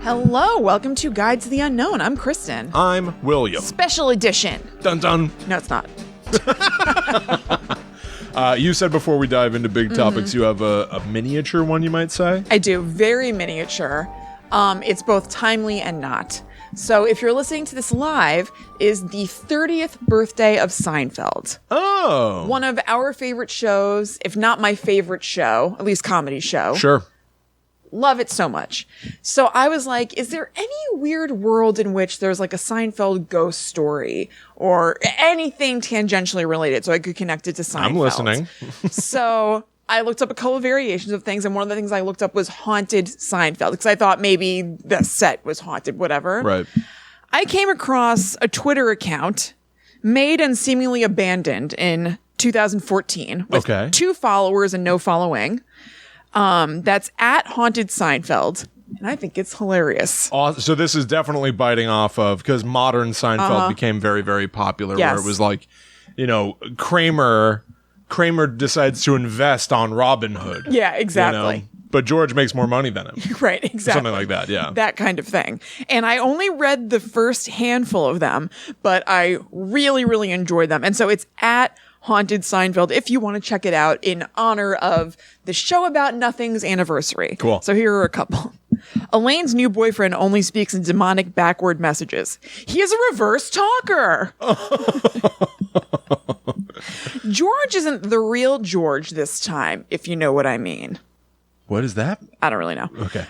Hello, welcome to Guide to the Unknown. I'm Kristen. I'm William. Special edition. Dun dun. No, it's not. You said before we dive into big topics, you have a miniature one, you might say? I do. Very miniature. It's both timely and not. So if you're listening to this live, is the 30th birthday of Seinfeld. Oh. One of our favorite shows, if not my favorite show, at least comedy show. Sure. Love it so much. So I was like, is there any weird world in which there's like a Seinfeld ghost story or anything tangentially related so I could connect it to Seinfeld? I'm listening. So I looked up a couple of variations of things, and one of the things I looked up was haunted Seinfeld, because I thought maybe the set was haunted, whatever. Right. I came across a Twitter account made and seemingly abandoned in 2014 with 2 followers and no following. That's at Haunted Seinfeld, and I think it's hilarious. So this is definitely biting off of, because modern Seinfeld became very, very popular, where it was like, you know, Kramer decides to invest on Robin Hood. Yeah, exactly. You know? But George makes more money than him. Right, exactly. Something like that, yeah. That kind of thing. And I only read the first handful of them, but I really, really enjoyed them. And so it's at Haunted Seinfeld if you want to check it out in honor of the Show About Nothing's anniversary. Cool. So here are a couple. Elaine's new boyfriend only speaks in demonic backward messages. He is a reverse talker. George isn't the real George this time, if you know what I mean. What is that? I don't really know. Okay.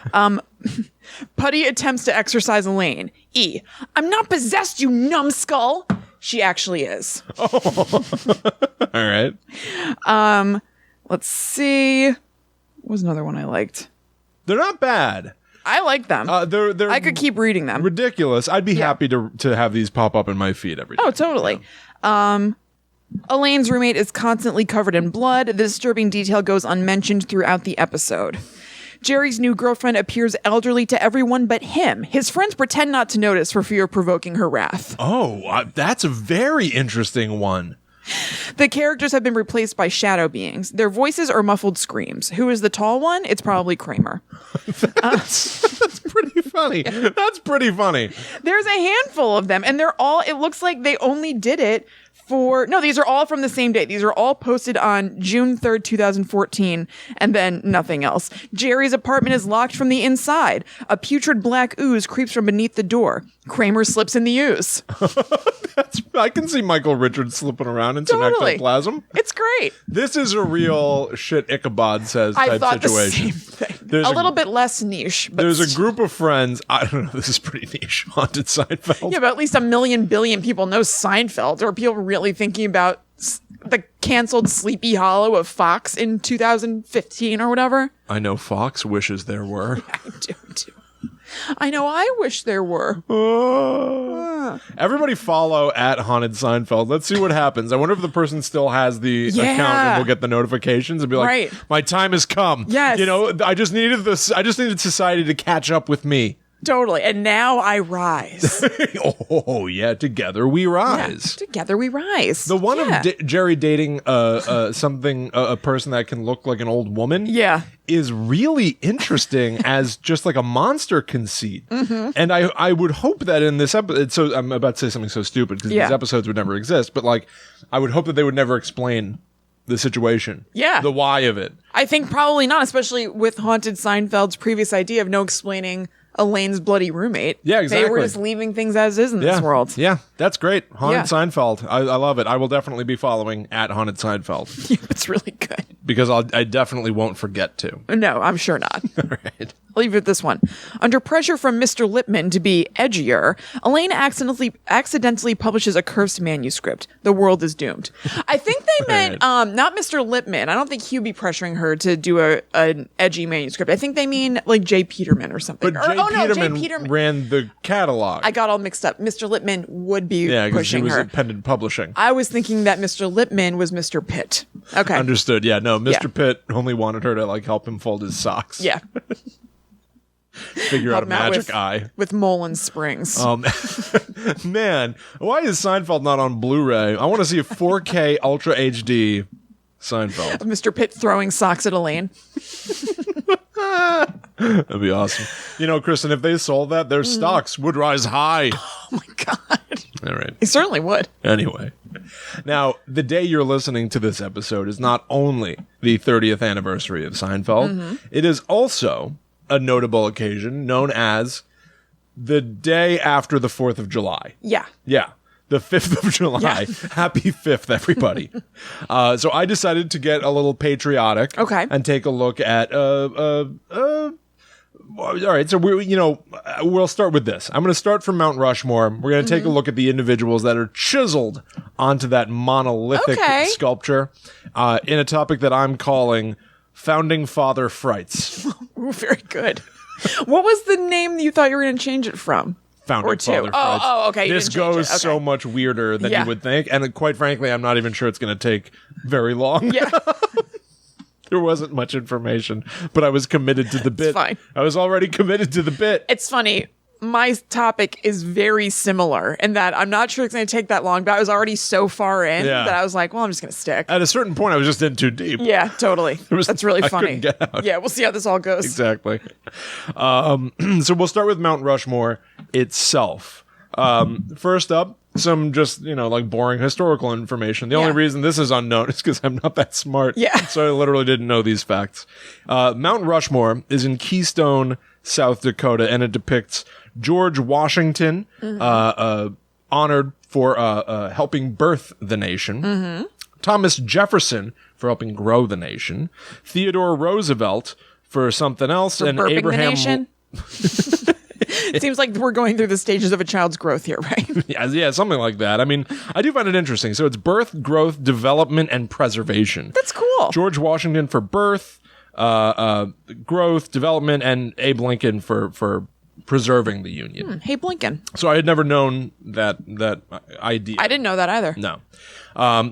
Putty attempts to exorcise Elaine. E. I'm not possessed, you numbskull. She actually is. All right. Let's see. What was another one I liked? They're not bad. I like them. They're I could keep reading them. Ridiculous. I'd be happy to have these pop up in my feed every day. Oh, totally. Yeah. Elaine's roommate is constantly covered in blood. The disturbing detail goes unmentioned throughout the episode. Jerry's new girlfriend appears elderly to everyone but him. His friends pretend not to notice for fear of provoking her wrath. Oh, that's a very interesting one. The characters have been replaced by shadow beings. Their voices are muffled screams. Who is the tall one? It's probably Kramer. That's pretty funny. That's pretty funny. There's a handful of them, and it looks like they only did it these are all from the same day. These are all posted on June 3rd, 2014, and then nothing else. Jerry's apartment is locked from the inside. A putrid black ooze creeps from beneath the door. Kramer slips in the ooze. I can see Michael Richards slipping around in some ectoplasm. It's great. This is a real shit Ichabod says type I thought situation. The same thing. A little bit less niche. But there's a group of friends. I don't know. This is pretty niche. Haunted Seinfeld. Yeah, but at least 1 million billion people know Seinfeld. Or people really thinking about the canceled Sleepy Hollow of Fox in 2015 or whatever? I know Fox wishes there were. I do too. I know I wish there were. Everybody follow at Haunted Seinfeld. Let's see what happens. I wonder if the person still has the account and will get the notifications and be like, my time has come. Yes. You know, I just needed society to catch up with me. Totally. And now I rise. Oh, yeah. Together we rise. Yeah, together we rise. The one of Jerry dating a person that can look like an old woman is really interesting as just like a monster conceit. Mm-hmm. And I would hope that in this episode, so I'm about to say something so stupid because these episodes would never exist, but like I would hope that they would never explain the situation. Yeah. The why of it. I think probably not, especially with Haunted Seinfeld's previous idea of no explaining Elaine's bloody roommate. Yeah, exactly. They were just leaving things as is in this world. Yeah, that's great. Haunted Seinfeld. I love it. I will definitely be following at Haunted Seinfeld. Yeah, it's really good. Because I definitely won't forget to. No, I'm sure not. All right. I'll leave it with this one. Under pressure from Mr. Lipman to be edgier, Elaine accidentally publishes a cursed manuscript. The world is doomed. I think they meant not Mr. Lipman. I don't think he'd be pressuring her to do an edgy manuscript. I think they mean like J. Peterman or something. But Jay Peterman ran the catalog. I got all mixed up. Mr. Lipman would be pushing her. Yeah, he was at Pendant Publishing. I was thinking that Mr. Lipman was Mr. Pitt. Okay. Understood. Yeah, no, Mr. Pitt only wanted her to like help him fold his socks. Yeah. Figure out a magic eye. With Moulin Springs. Man, why is Seinfeld not on Blu-ray? I want to see a 4K Ultra HD Seinfeld. Mr. Pitt throwing socks at Elaine. That'd be awesome. You know, Kristen, if they sold that, their stocks would rise high. Oh my God. All right. It certainly would. Anyway. Now, the day you're listening to this episode is not only the 30th anniversary of Seinfeld, it is also a notable occasion known as the day after the 4th of July. Yeah. Yeah. The 5th of July. Yeah. Happy 5th, everybody. So I decided to get a little patriotic. Okay. And take a look at, all right. So we'll start with this. I'm going to start from Mount Rushmore. We're going to take a look at the individuals that are chiseled onto that monolithic sculpture, in a topic that I'm calling Founding Father Frights. Ooh, very good. What was the name you thought you were going to change it from? Founding Father Frights. Oh, okay. This goes so much weirder than you would think. And quite frankly, I'm not even sure it's going to take very long. Yeah. There wasn't much information, but I was committed to the bit. It's fine. I was already committed to the bit. It's funny. My topic is very similar in that I'm not sure it's going to take that long, but I was already so far in that I was like, well, I'm just going to stick. At a certain point, I was just in too deep. Yeah, totally. That's really funny. I couldn't get out. Yeah, we'll see how this all goes. Exactly. So we'll start with Mount Rushmore itself. First up, some just, like boring historical information. The only reason this is unknown is because I'm not that smart. Yeah. So I literally didn't know these facts. Mount Rushmore is in Keystone, South Dakota, and it depicts George Washington, honored for helping birth the nation. Thomas Jefferson for helping grow the nation. Theodore Roosevelt for something else. For and burping Abraham. The nation? It seems like we're going through the stages of a child's growth here, right? Yeah, something like that. I mean, I do find it interesting. So it's birth, growth, development, and preservation. That's cool. George Washington for birth, growth, development, and Abe Lincoln for preserving the Union. Hey, Blinken. So I had never known that idea. I didn't know that either. No.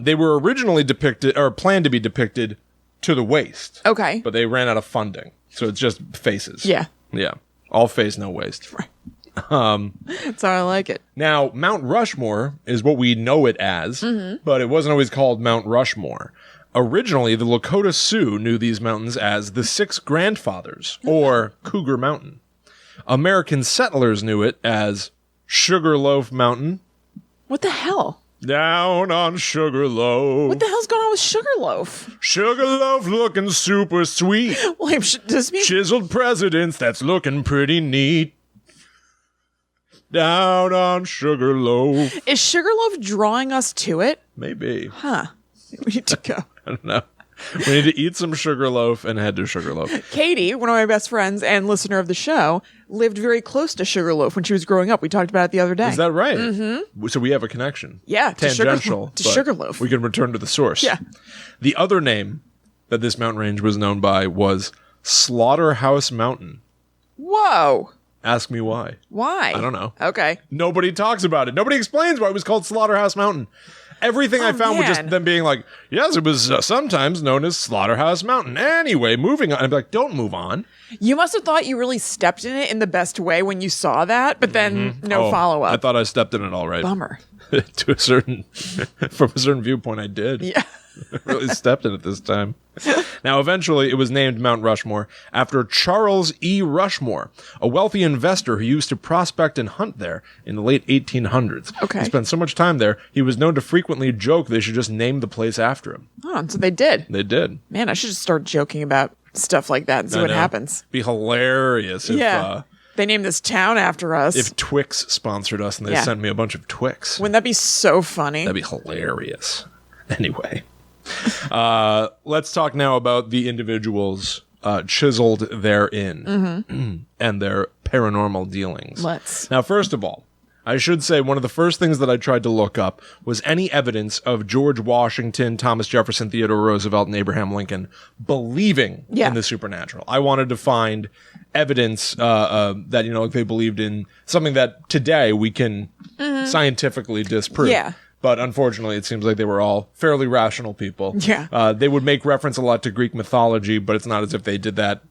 They were originally depicted, or planned to be depicted, to the waist. Okay. But they ran out of funding. So it's just faces. Yeah. Yeah. All face, no waist. Right. That's how I like it. Now, Mount Rushmore is what we know it as, but it wasn't always called Mount Rushmore. Originally, the Lakota Sioux knew these mountains as the Six Grandfathers, or Cougar Mountain. American settlers knew it as Sugarloaf Mountain. What the hell? Down on Sugarloaf. What the hell's going on with Sugarloaf? Sugarloaf looking super sweet. Well, does this mean chiseled presidents that's looking pretty neat. Down on Sugarloaf. Is Sugarloaf drawing us to it? Maybe. Huh. We need to go. I don't know. We need to eat some Sugarloaf and head to Sugarloaf. Katie, one of my best friends and listener of the show, lived very close to Sugarloaf when she was growing up. We talked about it the other day. Is that right? Mm-hmm. So we have a connection. Yeah, tangential to Sugarloaf. We can return to the source. Yeah. The other name that this mountain range was known by was Slaughterhouse Mountain. Whoa. Ask me why. Why? I don't know. Okay. Nobody talks about it. Nobody explains why it was called Slaughterhouse Mountain. Everything I found was just them being like, yes, it was sometimes known as Slaughterhouse Mountain. Anyway, moving on. I'm like, don't move on. You must have thought you really stepped in it in the best way when you saw that, but then no follow-up. I thought I stepped in it all right. Bummer. From a certain viewpoint, I did. Yeah. Really stepped in it this time. Now, eventually, it was named Mount Rushmore after Charles E. Rushmore, a wealthy investor who used to prospect and hunt there in the late 1800s. Okay. He spent so much time there, he was known to frequently joke they should just name the place after him. Oh, so they did. They did. Man, I should just start joking about stuff like that and see what happens. Be hilarious if they named this town after us. If Twix sponsored us and they sent me a bunch of Twix. Wouldn't that be so funny? That'd be hilarious. Anyway. Let's talk now about the individuals chiseled therein and their paranormal dealings. Let's. Now, first of all, I should say one of the first things that I tried to look up was any evidence of George Washington, Thomas Jefferson, Theodore Roosevelt, and Abraham Lincoln believing in the supernatural. I wanted to find evidence that, like they believed in something that today we can scientifically disprove. Yeah. But unfortunately, it seems like they were all fairly rational people. Yeah. They would make reference a lot to Greek mythology, but it's not as if they did that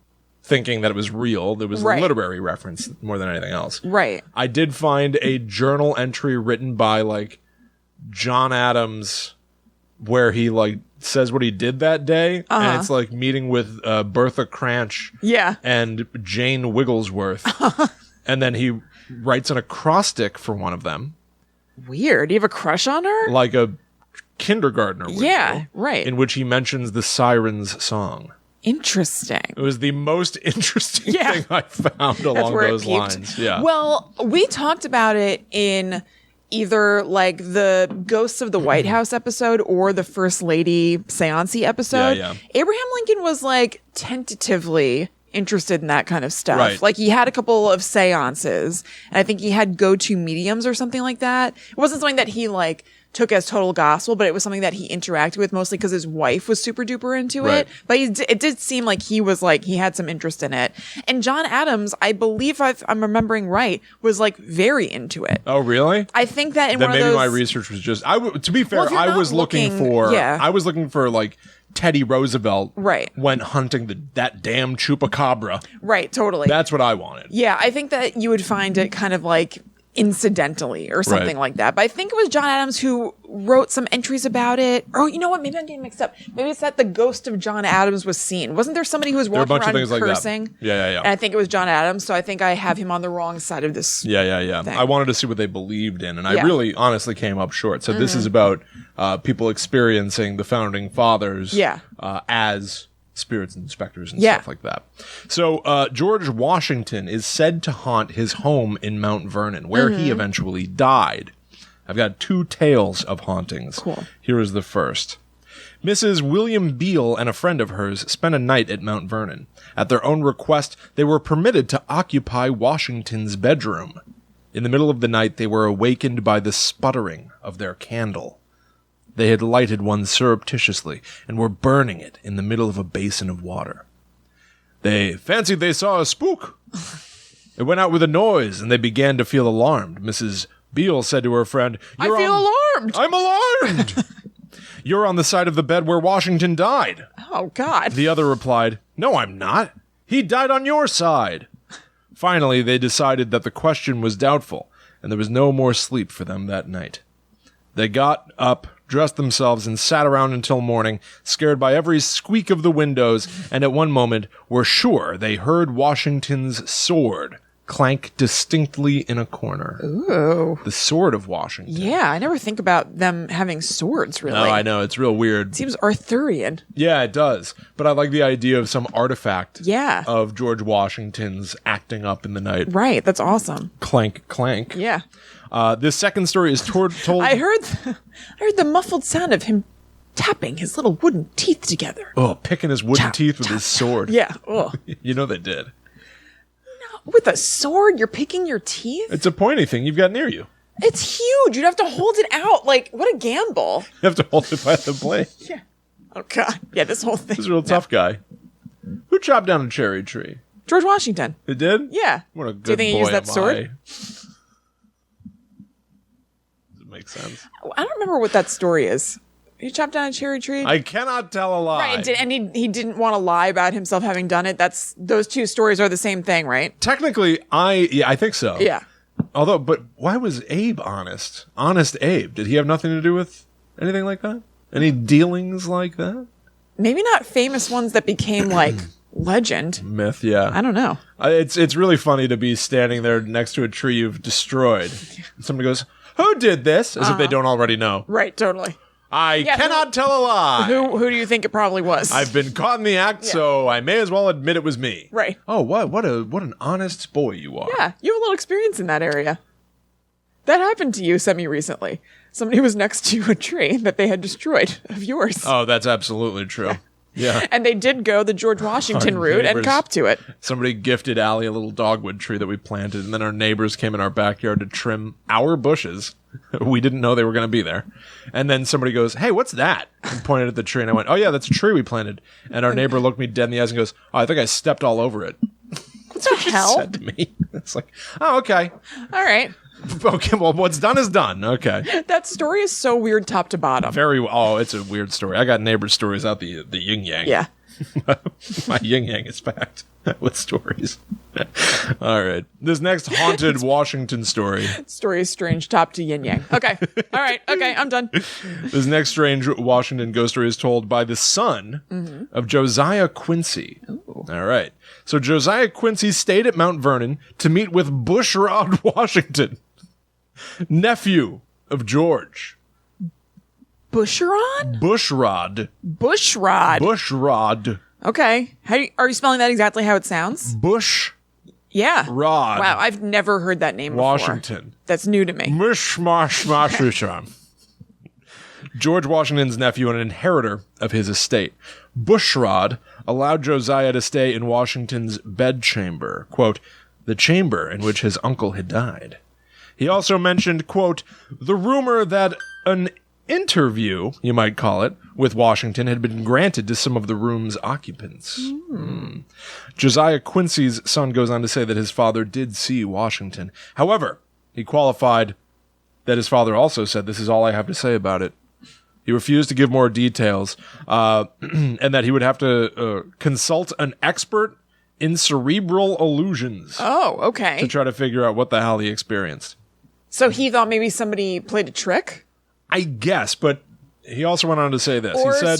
thinking that it was real. There was a literary reference more than anything else. Right. I did find a journal entry written by, John Adams where he, says what he did that day, and it's like meeting with Bertha Cranch and Jane Wigglesworth. And then he writes an acrostic for one of them. Weird. Do you have a crush on her? Like a kindergartner would do, right. in which he mentions the Sirens song. Interesting. It was the most interesting thing I found along those lines. Yeah. Well, we talked about it in either like the Ghosts of the White House episode or the First Lady seance episode. Abraham Lincoln was like tentatively interested in that kind of stuff. Right. Like he had a couple of seances, and I think he had go-to mediums or something like that. It wasn't something that he like took as total gospel, but it was something that he interacted with mostly because his wife was super duper into it. But it did seem like he was like, he had some interest in it. And John Adams, I believe I'm remembering right, was like very into it. Oh, really? I think that in then one of maybe those... my research was just, to be fair, I was looking for like Teddy Roosevelt went hunting that damn chupacabra. Right, totally. That's what I wanted. Yeah, I think that you would find it kind of like incidentally or something like that. But I think it was John Adams who wrote some entries about it. Or you know what? Maybe I'm getting mixed up. Maybe it's that the ghost of John Adams was seen. Wasn't there somebody who was walking around cursing? Like yeah. And I think it was John Adams. So I think I have him on the wrong side of this. Yeah. I wanted to see what they believed in, and I really honestly came up short. So this is about people experiencing the founding fathers as spirits and specters and stuff like that. So George Washington is said to haunt his home in Mount Vernon, where he eventually died. I've got 2 tales of hauntings. Cool. Here is the first. Mrs. William Beale and a friend of hers spent a night at Mount Vernon. At their own request, they were permitted to occupy Washington's bedroom. In the middle of the night, they were awakened by the sputtering of their candle. They had lighted one surreptitiously and were burning it in the middle of a basin of water. They fancied they saw a spook. It went out with a noise, and they began to feel alarmed. Mrs. Beale said to her friend, I feel alarmed. I'm alarmed. You're on the side of the bed where Washington died. Oh, God. The other replied, No, I'm not. He died on your side. Finally, they decided that the question was doubtful, and there was no more sleep for them that night. They got up, dressed themselves, and sat around until morning, scared by every squeak of the windows, and at one moment were sure they heard Washington's sword clank distinctly in a corner. Ooh. The sword of Washington. Yeah, I never think about them having swords, really. No, I know. It's real weird. It seems Arthurian. Yeah, it does. But I like the idea of some artifact of George Washington's acting up in the night. Right, that's awesome. Clank, clank. Yeah. This second story is told... I heard the muffled sound of him tapping his little wooden teeth together. Oh, picking his wooden teeth with his sword. Yeah. Oh. You know they did. With a sword, you're picking your teeth? It's a pointy thing you've got near you. It's huge. You'd have to hold it out. Like, what a gamble. You have to hold it by the blade. Yeah. Oh, God. Yeah, this whole thing. This is a real tough guy. Who chopped down a cherry tree? George Washington. It did? Yeah. What a good boy. Do you think he used that sword? Does it make sense? I don't remember what that story is. He chopped down a cherry tree? I cannot tell a lie. Right, and he didn't want to lie about himself having done it. Those 2 stories are the same thing, right? Technically, I think so. Yeah. Although, but why was Abe honest? Honest Abe. Did he have nothing to do with anything like that? Any dealings like that? Maybe not famous ones that became like legend. Myth, yeah. I don't know. It's really funny to be standing there next to a tree you've destroyed. And somebody goes, "Who did this?" As if they don't already know. Right, totally. I cannot tell a lie. Who do you think it probably was? I've been caught in the act, so I may as well admit it was me. Right. Oh, what an honest boy you are. Yeah, you have a little experience in that area. That happened to you semi-recently. Somebody was next to a tree that they had destroyed of yours. Oh, that's absolutely true. Yeah. And they did go the George Washington route and cop to it. Somebody gifted Allie a little dogwood tree that we planted, and then our neighbors came in our backyard to trim our bushes. We didn't know they were going to be there. And then somebody goes, "Hey, what's that?" And pointed at the tree, and I went, "Oh, yeah, that's a tree we planted." And our neighbor looked me dead in the eyes and goes, "Oh, I think I stepped all over it." What the hell? Said to me. It's like, oh, okay. All right. Okay, well, what's done is done. Okay. That story is so weird top to bottom. It's a weird story. I got neighbor stories out the yin-yang. Yeah. My yin-yang is packed with stories. All right. This next haunted Washington story. Story is strange, top to yin yang. Okay. All right. Okay, I'm done. This next strange Washington ghost story is told by the son of Josiah Quincy. Ooh. All right. So Josiah Quincy stayed at Mount Vernon to meet with Bushrod Washington, nephew of George. Bushrod? Bushrod. Bushrod. Bushrod. Okay. Are you spelling that exactly how it sounds? Bush. Yeah. Rod. Wow, I've never heard that name Washington. before. That's new to me. George Washington's nephew and an inheritor of his estate. Bushrod allowed Josiah to stay in Washington's bedchamber, quote, the chamber in which his uncle had died. He also mentioned, quote, the rumor that an interview, you might call it, with Washington had been granted to some of the room's occupants. Josiah Quincy's son goes on to say that his father did see Washington. However, he qualified that his father also said, this is all I have to say about it. He refused to give more details, and that he would have to consult an expert in cerebral illusions. Oh, okay. To try to figure out what the hell he experienced. So he thought maybe somebody played a trick? I guess, but he also went on to say this. Or he said,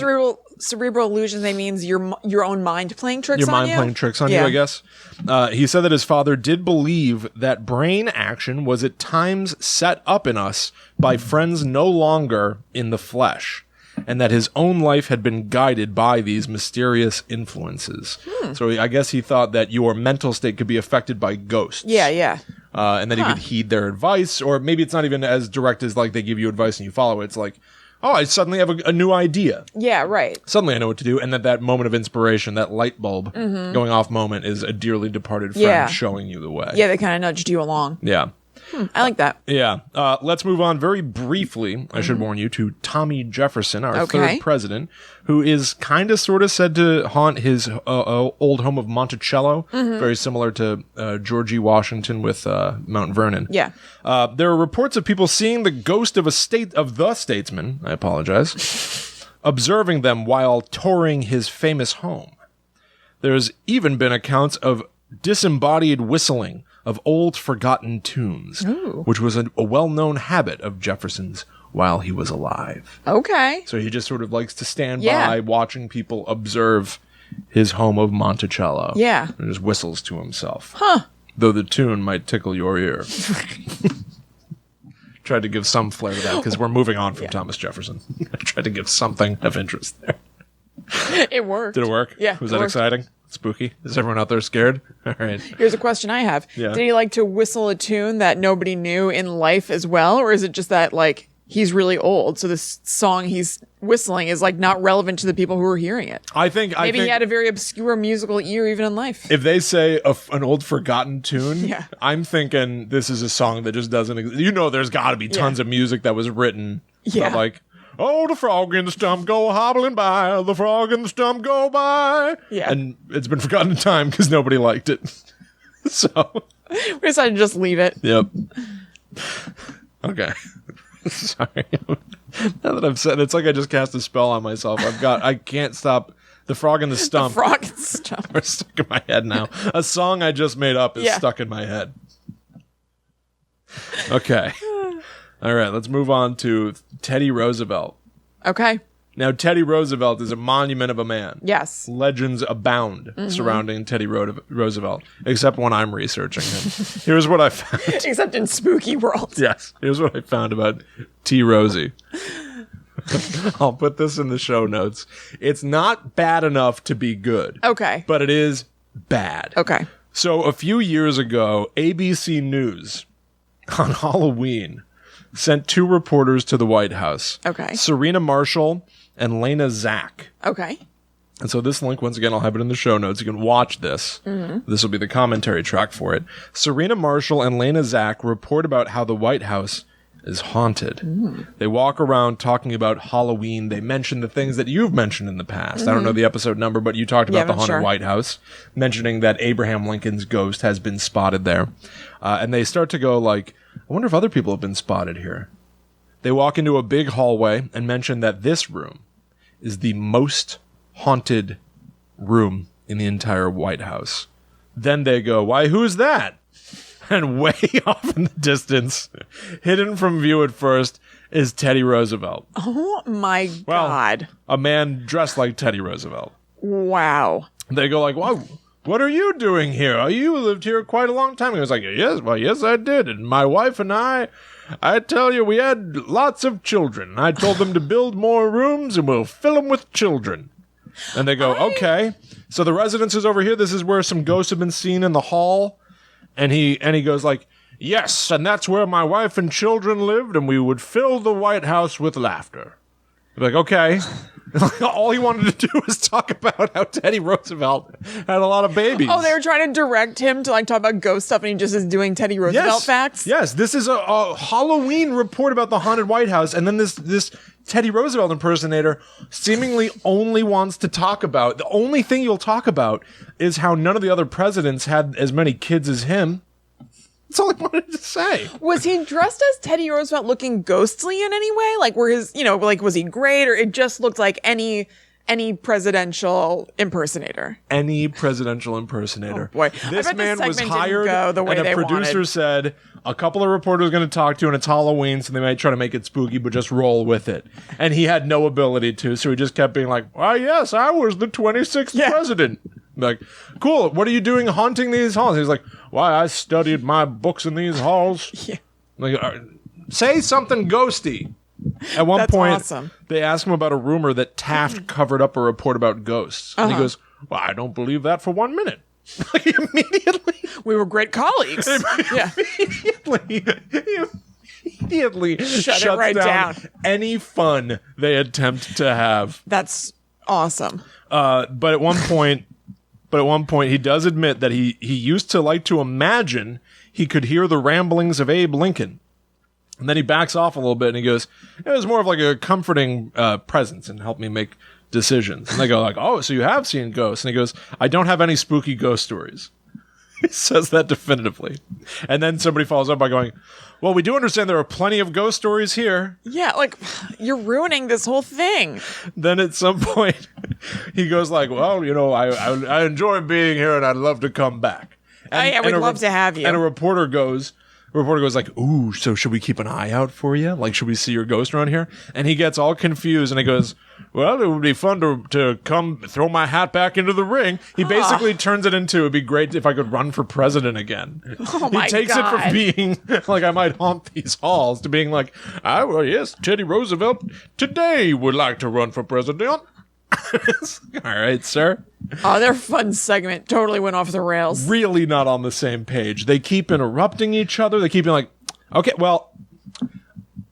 cerebral illusions, that means your own mind playing tricks on you? Your mind playing tricks on you, I guess. He said that his father did believe that brain action was at times set up in us by friends no longer in the flesh, and that his own life had been guided by these mysterious influences. So I guess he thought that your mental state could be affected by ghosts. Yeah. And then he could heed their advice, or maybe it's not even as direct as like they give you advice and you follow it. It's like, oh, I suddenly have a new idea. Yeah, right. Suddenly I know what to do. And that moment of inspiration, that light bulb going off moment is a dearly departed friend showing you the way. Yeah, they kind of nudged you along. Yeah. I like that. Yeah. Let's move on very briefly, I should warn you, to Tommy Jefferson, our third president, who is kind of sort of said to haunt his old home of Monticello, very similar to Georgie Washington with Mount Vernon. Yeah. There are reports of people seeing the ghost of the statesman, I apologize, observing them while touring his famous home. There's even been accounts of disembodied whistling of old forgotten tunes, which was a well-known habit of Jefferson's while he was alive. Okay. So he just sort of likes to stand by watching people observe his home of Monticello. Yeah. And just whistles to himself. Huh. Though the tune might tickle your ear. Tried to give some flair to that because we're moving on from Thomas Jefferson. I tried to give something of interest there. It worked. Did it work? Yeah. Was that exciting? Spooky? Is everyone out there scared? All right. Here's a question I have. Yeah. Did he like to whistle a tune that nobody knew in life as well? Or is it just that, like, he's really old, so this song he's whistling is, like, not relevant to the people who are hearing it? I think he had a very obscure musical ear even in life. If they say an old forgotten tune, I'm thinking this is a song that just doesn't exist. You know there's got to be tons of music that was written about, like, oh, the frog in the stump go hobbling by, the frog in the stump go by. Yeah. And it's been forgotten in time because nobody liked it. So we decided to just leave it. Yep. Okay. Sorry. Now that I've said it, it's like I just cast a spell on myself. I can't stop. The frog in the stump. The frog in the stump. Are stuck in my head now. A song I just made up is stuck in my head. Okay. All right, let's move on to Teddy Roosevelt. Okay. Now, Teddy Roosevelt is a monument of a man. Yes. Legends abound surrounding Teddy Roosevelt, except when I'm researching him. Here's what I found. Except in Spooky World. Yes. Here's what I found about T. Rosie. I'll put this in the show notes. It's not bad enough to be good. Okay. But it is bad. Okay. So a few years ago, ABC News on Halloween sent 2 reporters to the White House. Okay. Serena Marshall and Lena Zach. Okay. And so this link, once again, I'll have it in the show notes. You can watch this. This will be the commentary track for it. Serena Marshall and Lena Zach report about how the White House is haunted. They walk around talking about Halloween. They mention the things that you've mentioned in the past. I don't know the episode number, but you talked about the haunted White House, mentioning that Abraham Lincoln's ghost has been spotted there. And they start to go like, I wonder if other people have been spotted here. They walk into a big hallway and mention that this room is the most haunted room in the entire White House. Then they go, why, who's that? And way off in the distance, hidden from view at first, is Teddy Roosevelt. Oh my God. A man dressed like Teddy Roosevelt. Wow. They go like, wow, what are you doing here? Oh, you lived here quite a long time. He was like, yes, I did. And my wife and I tell you, we had lots of children. I told them to build more rooms and we'll fill them with children. And they go, okay. So the residence is over here. This is where some ghosts have been seen in the hall. And he goes like, yes, and that's where my wife and children lived, and we would fill the White House with laughter. Like, okay. All he wanted to do was talk about how Teddy Roosevelt had a lot of babies. Oh, they were trying to direct him to like talk about ghost stuff, and he just is doing Teddy Roosevelt facts? Yes, this is a Halloween report about the haunted White House, and then this Teddy Roosevelt impersonator seemingly only wants to talk about, the only thing you'll talk about is how none of the other presidents had as many kids as him. That's all I wanted to say. Was he dressed as Teddy Roosevelt looking ghostly in any way? Like, were his, like, was he great, or it just looked like any presidential impersonator? Any presidential impersonator. Oh, boy. This man was hired, the way and a producer said, a couple of reporters are going to talk to you, and it's Halloween, so they might try to make it spooky, but just roll with it. And he had no ability to, so he just kept being like, well, yes, I was the 26th president. Like, cool, what are you doing haunting these halls? He's like, why, I studied my books in these halls. Yeah. Like, say something ghosty. At one point, awesome. They ask him about a rumor that Taft covered up a report about ghosts. And he goes, well, I don't believe that for 1 minute. Like, immediately. We were great colleagues. Immediately shuts it right down any fun they attempt to have. That's awesome. But at one point, he does admit that he used to like to imagine he could hear the ramblings of Abe Lincoln. And then he backs off a little bit and he goes, it was more of like a comforting presence and helped me make decisions. And they go like, oh, so you have seen ghosts? And he goes, I don't have any spooky ghost stories. He says that definitively. And then somebody follows up by going, well, we do understand there are plenty of ghost stories here. Yeah, like, you're ruining this whole thing. Then at some point, he goes like, well, I enjoy being here and I'd love to come back. And, we'd love to have you. And a reporter goes like, ooh, so should we keep an eye out for you? Like, should we see your ghost around here? And he gets all confused and he goes, well, it would be fun to come throw my hat back into the ring. He basically turns it into, it'd be great if I could run for president again. Oh my God. He takes it from being like, I might haunt these halls, to being like, well, yes, Teddy Roosevelt today would like to run for president. All right, sir. Oh, their fun segment totally went off the rails. Really not on the same page. They keep interrupting each other. They keep being like, okay, well,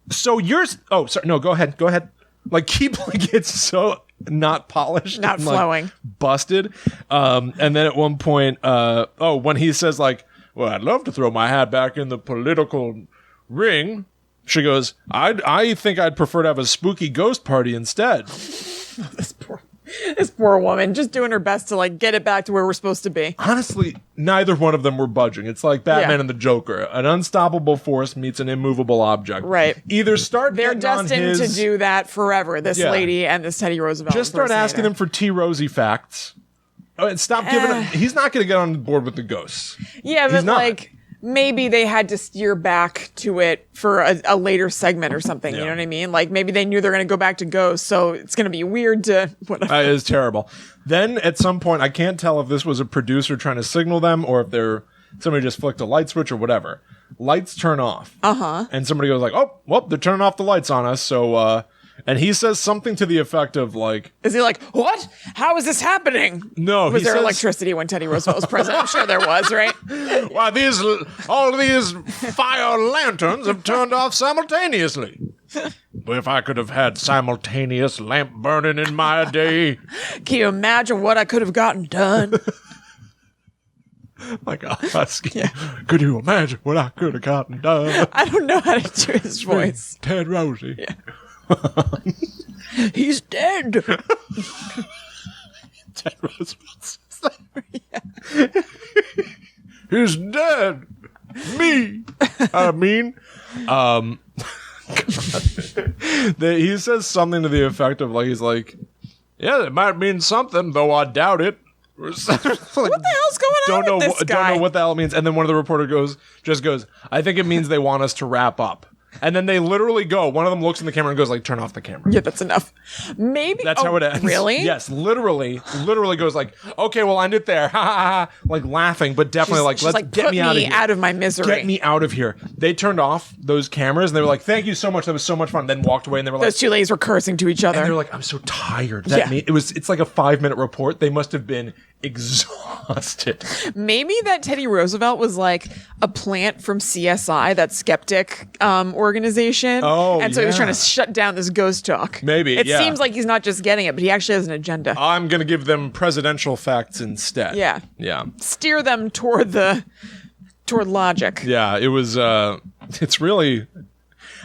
so yours. Oh, sorry. No, go ahead. Like, keep like it's so not polished, not flowing, like, busted. And then at one point, when he says like, well, I'd love to throw my hat back in the political ring. She goes, I think I'd prefer to have a spooky ghost party instead. This poor woman, just doing her best to like get it back to where we're supposed to be. Honestly, neither one of them were budging. It's like Batman and the Joker. An unstoppable force meets an immovable object. Right. Either start They're destined to do that forever, this lady and this Teddy Roosevelt. Just start asking them for T. Rosie facts. And stop giving him... He's not going to get on board with the ghosts. Yeah, but like... Maybe they had to steer back to it for a later segment or something. You know what I mean? Like, maybe they knew they're going to go back to ghosts, so it's going to be weird to... whatever. It is terrible. Then, at some point, I can't tell if this was a producer trying to signal them or if somebody just flicked a light switch or whatever. Lights turn off. And somebody goes like, oh, well, they're turning off the lights on us, so... And he says something to the effect of like... Is he like, what? How is this happening? No, Was there electricity when Teddy Roosevelt was president? I'm sure there was, right? Why, all these fire lanterns have turned off simultaneously. Well, if I could have had simultaneous lamp burning in my day... Can you imagine what I could have gotten done? Like a husky. Yeah. Could you imagine what I could have gotten done? I don't know how to do his voice. Ted Rosie. Yeah. He's dead. Ted Roosevelt. He's dead. Me. I mean, he says something to the effect of like, he's like, yeah, it might mean something, though I doubt it. Like, what the hell's going on with this guy? Don't know what the hell it means. And then one of the reporters goes, I think it means they want us to wrap up. And then they literally go. One of them looks in the camera and goes like, "Turn off the camera." Yeah, that's enough. Maybe that's how it ends. Really? Yes, literally goes like, "Okay, we'll end it there." Ha ha ha! Like laughing, but definitely she's like, get me out of my misery. Get me out of here. They turned off those cameras and they were like, "Thank you so much. That was so much fun." Then walked away and they were like, those two ladies were cursing to each other. And they're like, "I'm so tired." It's like a 5-minute report. They must have been exhausted. Maybe that Teddy Roosevelt was like a plant from CSI, that skeptic organization. Oh, and so he was trying to shut down this ghost talk. Maybe, it seems like he's not just getting it, but he actually has an agenda. I'm gonna give them presidential facts instead. Yeah. Steer them toward logic. Yeah, it was. It's really.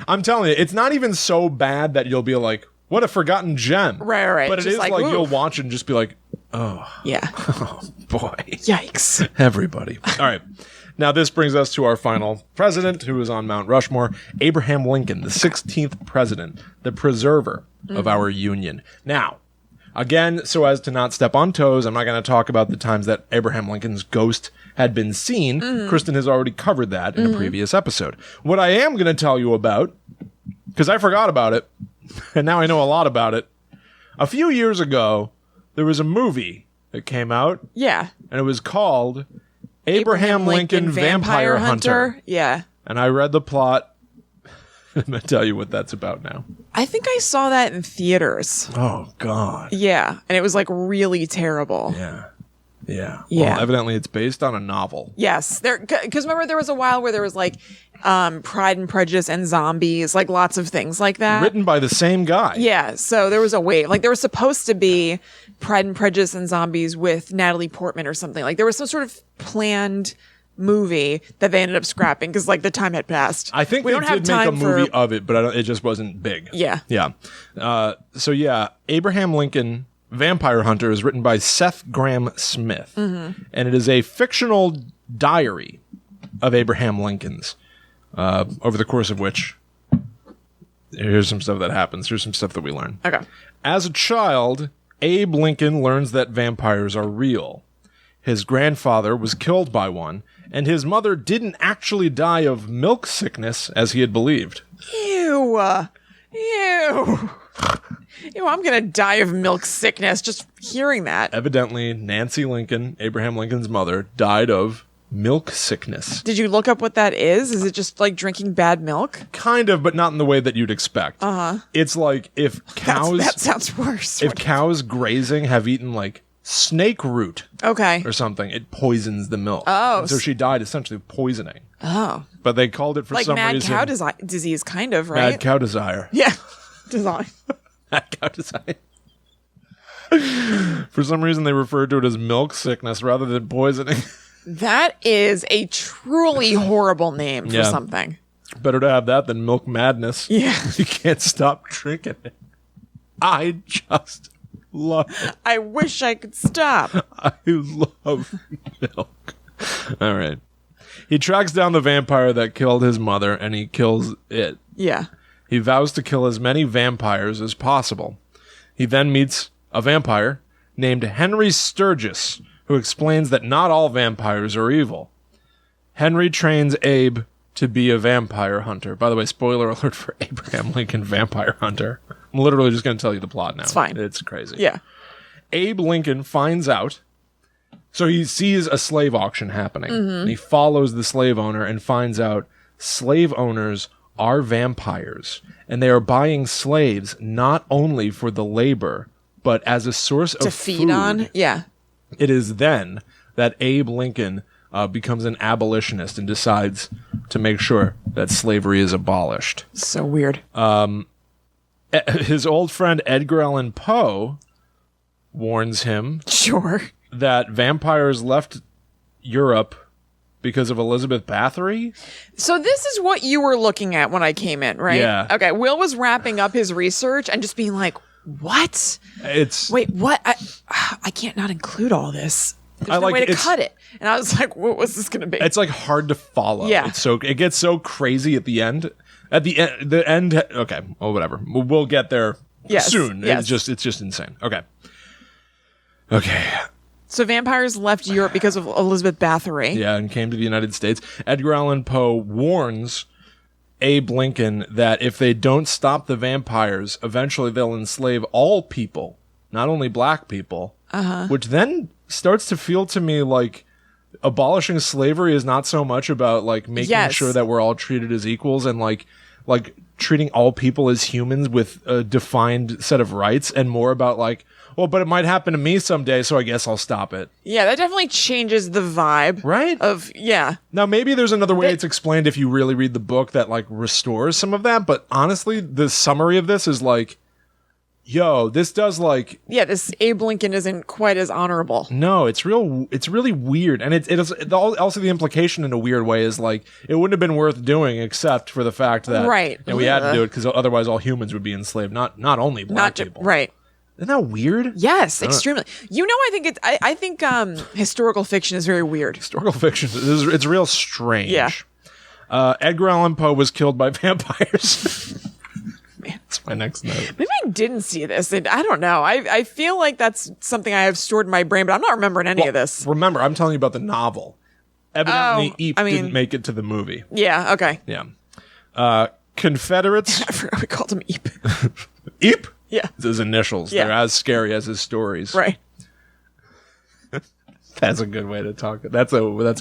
I'm telling you, it's not even so bad that you'll be like, "What a forgotten gem." Right. But it is like you'll watch it and just be like, "Oh, yeah, oh boy, yikes!" Everybody. All right. Now this brings us to our final president, who is on Mount Rushmore, Abraham Lincoln, the 16th president, the preserver of our Union. Now, again, so as to not step on toes, I'm not going to talk about the times that Abraham Lincoln's ghost had been seen. Kristen has already covered that in a previous episode. What I am going to tell you about, because I forgot about it, and now I know a lot about it. A few years ago, there was a movie that came out. Yeah. And it was called Abraham Lincoln Vampire Hunter. Yeah. And I read the plot. I'm going to tell you what that's about now. I think I saw that in theaters. Oh, God. Yeah. And it was like really terrible. Yeah. Well, evidently it's based on a novel. Yes. Because remember there was a while where there was like Pride and Prejudice and zombies, like lots of things like that. Written by the same guy. Yeah. So there was a wave. Like there was supposed to be Pride and Prejudice and zombies with Natalie Portman or something. Like there was some sort of planned movie that they ended up scrapping because like the time had passed. I think we did make a movie of it, but it just wasn't big. Yeah. So Abraham Lincoln Vampire Hunter is written by Seth Graham Smith, and it is a fictional diary of Abraham Lincoln's, over the course of which, here's some stuff that happens. Here's some stuff that we learn. Okay. As a child, Abe Lincoln learns that vampires are real. His grandfather was killed by one, and his mother didn't actually die of milk sickness as he had believed. Ew. I'm going to die of milk sickness just hearing that. Evidently, Nancy Lincoln, Abraham Lincoln's mother, died of milk sickness. Did you look up what that is? Is it just like drinking bad milk? Kind of, but not in the way that you'd expect. It's like if cows... That sounds worse. If cows grazing have eaten like snake root or something, it poisons the milk. Oh. And so she died essentially of poisoning. Oh. But they called it for like some reason... Like mad cow disease, kind of, right? Mad cow desire. Yeah. Design. Mad cow desire. For some reason, they referred to it as milk sickness rather than poisoning. That is a truly horrible name for something. Better to have that than milk madness. Yeah. You can't stop drinking it. I just love it. I wish I could stop. I love milk. All right. He tracks down the vampire that killed his mother, and he kills it. Yeah. He vows to kill as many vampires as possible. He then meets a vampire named Henry Sturgis, who explains that not all vampires are evil. Henry trains Abe to be a vampire hunter. By the way, spoiler alert for Abraham Lincoln Vampire Hunter. I'm literally just going to tell you the plot now. It's fine. It's crazy. Yeah. Abe Lincoln finds out. So he sees a slave auction happening. And he follows the slave owner and finds out slave owners are vampires. And they are buying slaves not only for the labor, but as a source of feed food. on. Yeah. It is then that Abe Lincoln becomes an abolitionist and decides to make sure that slavery is abolished. So weird. His old friend Edgar Allan Poe warns him that vampires left Europe because of Elizabeth Bathory. So this is what you were looking at when I came in, right? Yeah. Okay, Will was wrapping up his research and just being like, what? Wait, what? I can't not include all this. There's no way to cut it. And I was like, what was this going to be? It's like hard to follow. Yeah. It gets so crazy at the end. At the end, okay, well, whatever. We'll get there soon. Yes. It's just insane. Okay. So vampires left Europe because of Elizabeth Bathory. Yeah, and came to the United States. Edgar Allan Poe warns Abe Lincoln that if they don't stop the vampires, eventually they'll enslave all people, not only black people, which then starts to feel to me like abolishing slavery is not so much about like making sure that we're all treated as equals and like treating all people as humans with a defined set of rights, and more about like, well, but it might happen to me someday, so I guess I'll stop it. Yeah, that definitely changes the vibe. Right? Now, maybe there's another way it's explained if you really read the book that, like, restores some of that, but honestly, the summary of this is like, yo, this does, like... Yeah, this Abe Lincoln isn't quite as honorable. No, it's really weird, and it is also the implication in a weird way is, like, it wouldn't have been worth doing except for the fact that... Right. You know, we had to do it because otherwise all humans would be enslaved, not only black people. Right. Isn't that weird? Yes, extremely. You know, I think historical fiction is very weird. Historical fiction it's real strange. Yeah. Edgar Allan Poe was killed by vampires. Man, that's my next note. Maybe I didn't see this. I don't know. I feel like that's something I have stored in my brain, but I'm not remembering any of this. Remember, I'm telling you about the novel. Evidently, Eep didn't make it to the movie. Yeah. Okay. Yeah. Confederates. I forgot we called him Eep. Eep. Yeah. It's his initials. Yeah. They're as scary as his stories. Right. That's a good way to talk. That's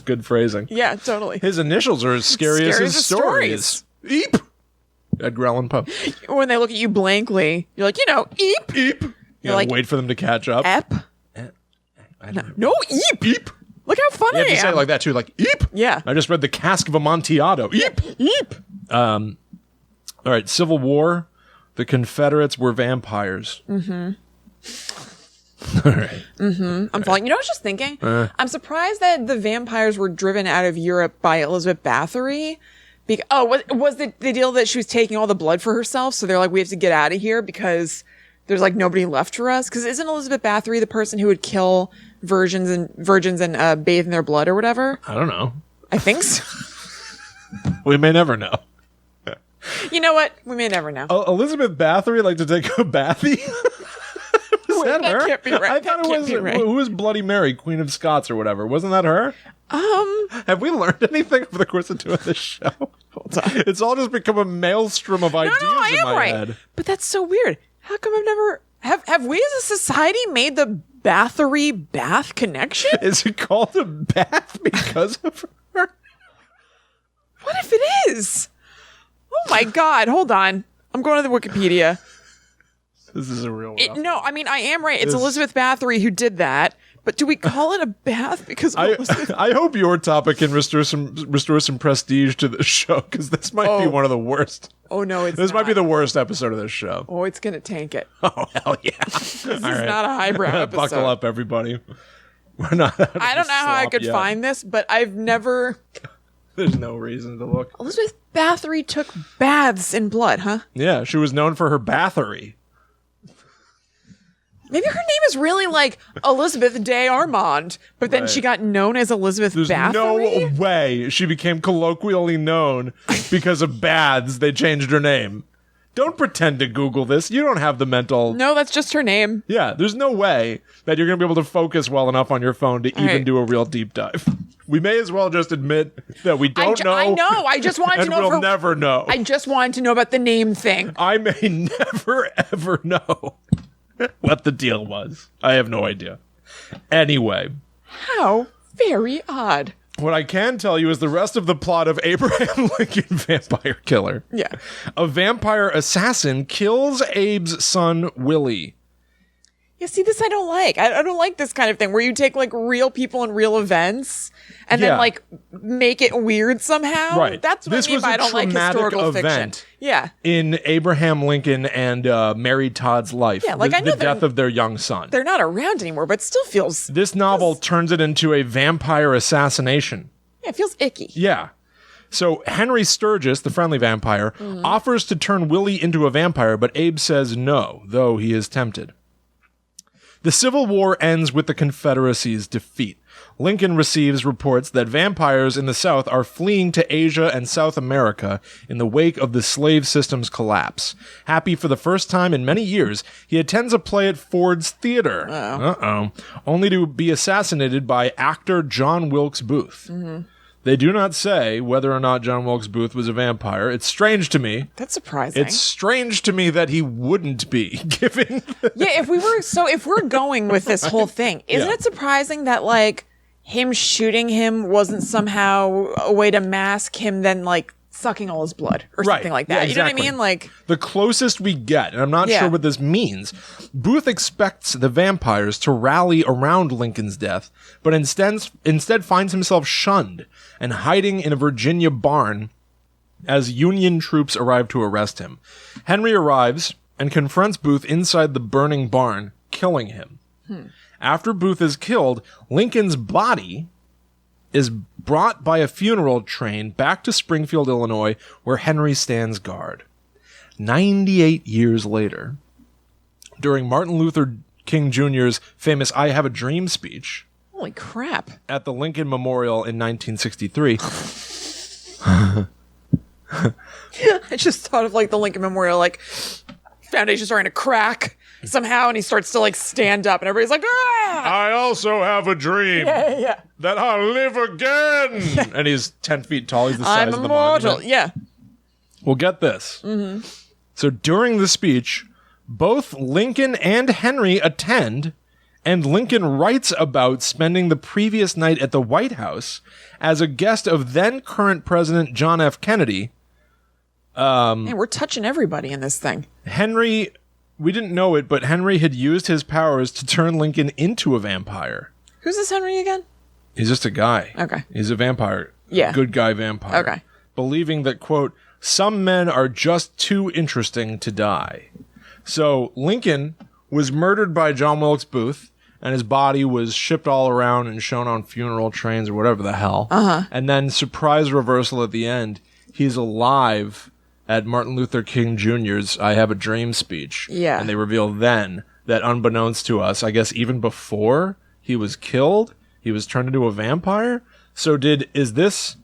good phrasing. Yeah, totally. His initials are as scary as his stories. Eep. Edgar Allan Poe. When they look at you blankly, you're like, Eep. Eep. You're like, wait for them to catch up. Ep. No, Eep. Eep. Look how funny I am. You have to say it like that too, like Eep. Yeah. I just read The Cask of Amontillado. Eep. Eep. All right, Civil War. The Confederates were vampires. Mm-hmm. All right. Mm-hmm. I'm following. You know, I was just thinking. I'm surprised that the vampires were driven out of Europe by Elizabeth Bathory. Was the deal that she was taking all the blood for herself? So they're like, we have to get out of here because there's like nobody left for us. Because isn't Elizabeth Bathory the person who would kill virgins and bathe in their blood or whatever? I don't know. I think so. We may never know. You know what? We may never know. Elizabeth Bathory liked to take a bathy? That her? Can't be right. I thought it was right. Who was Bloody Mary, Queen of Scots or whatever? Wasn't that her? Have we learned anything over the course of doing this show? Hold on. It's all just become a maelstrom of ideas in my head. But that's so weird. How come I've never have we as a society made the Bathory bath connection? Is it called a bath because of her? What if it is? Oh my God! Hold on. I'm going to the Wikipedia. This is a real one. No, I mean, I am right. It's Elizabeth Bathory who did that. But do we call it a bath? Because I hope your topic can restore some prestige to the show, because this might be one of the worst. Oh, no, This might be the worst episode of this show. Oh, it's going to tank it. Oh, hell yeah. This is not a highbrow episode. Buckle up, everybody. We're not. I don't know how I could find this, but I've never... There's no reason to look. Elizabeth Bathory took baths in blood, huh? Yeah, she was known for her Bathory. Maybe her name is really like Elizabeth de Armand, but then she got known as Elizabeth Bathory? No way she became colloquially known because of baths. They changed her name. Don't pretend to Google this. You don't have the mental... No, that's just her name. Yeah, there's no way that you're going to be able to focus well enough on your phone to even do a real deep dive. We may as well just admit that we don't know. I know. I just wanted to know. And we'll never know. I just wanted to know about the name thing. I may never, ever know what the deal was. I have no idea. Anyway. How very odd. What I can tell you is the rest of the plot of Abraham Lincoln Vampire Killer. Yeah. A vampire assassin kills Abe's son, Willie. Yeah, see, this I don't like. I don't like this kind of thing where you take like real people and real events and then like make it weird somehow. Right. That's what I mean by I don't like historical fiction. Yeah. In Abraham Lincoln and Mary Todd's life. Yeah, like the death of their young son. They're not around anymore, but it still feels... This novel turns it into a vampire assassination. Yeah, it feels icky. Yeah. So Henry Sturgis, the friendly vampire, offers to turn Willie into a vampire, but Abe says no, though he is tempted. The Civil War ends with the Confederacy's defeat. Lincoln receives reports that vampires in the South are fleeing to Asia and South America in the wake of the slave system's collapse. Happy for the first time in many years, he attends a play at Ford's Theater. Only to be assassinated by actor John Wilkes Booth. Mm-hmm. They do not say whether or not John Wilkes Booth was a vampire. It's strange to me. That's surprising. It's strange to me that he wouldn't be, given... if we're going with this whole thing, isn't it surprising that, like, him shooting him wasn't somehow a way to mask him then, like, sucking all his blood or something like that? Yeah, exactly. You know what I mean? Like, the closest we get, and I'm not sure what this means, Booth expects the vampires to rally around Lincoln's death, but instead finds himself shunned and hiding in a Virginia barn as Union troops arrive to arrest him. Henry arrives and confronts Booth inside the burning barn, killing him. After Booth is killed, Lincoln's body is brought by a funeral train back to Springfield, Illinois, where Henry stands guard. 98 years later, during Martin Luther King Jr.'s famous I Have a Dream speech... Holy crap. ...at the Lincoln Memorial in 1963... I just thought of, like, the Lincoln Memorial, like, foundation starting to crack somehow, and he starts to, like, stand up, and everybody's like, ah! I also have a dream that I'll live again. And he's 10 feet tall. He's the size of the monument. Yeah. Well, get this. Mm-hmm. So during the speech, both Lincoln and Henry attend, and Lincoln writes about spending the previous night at the White House as a guest of then current President John F. Kennedy. Man, we're touching everybody in this thing. Henry, we didn't know it, but Henry had used his powers to turn Lincoln into a vampire. Who's this Henry again? He's just a guy. Okay. He's a vampire. Yeah. Good guy vampire. Okay. Believing that, quote, some men are just too interesting to die. So Lincoln was murdered by John Wilkes Booth, and his body was shipped all around and shown on funeral trains or whatever the hell. Uh-huh. And then, surprise reversal at the end, he's alive at Martin Luther King Jr.'s I Have a Dream speech. Yeah. And they reveal then that, unbeknownst to us, I guess even before he was killed, he was turned into a vampire. So is this...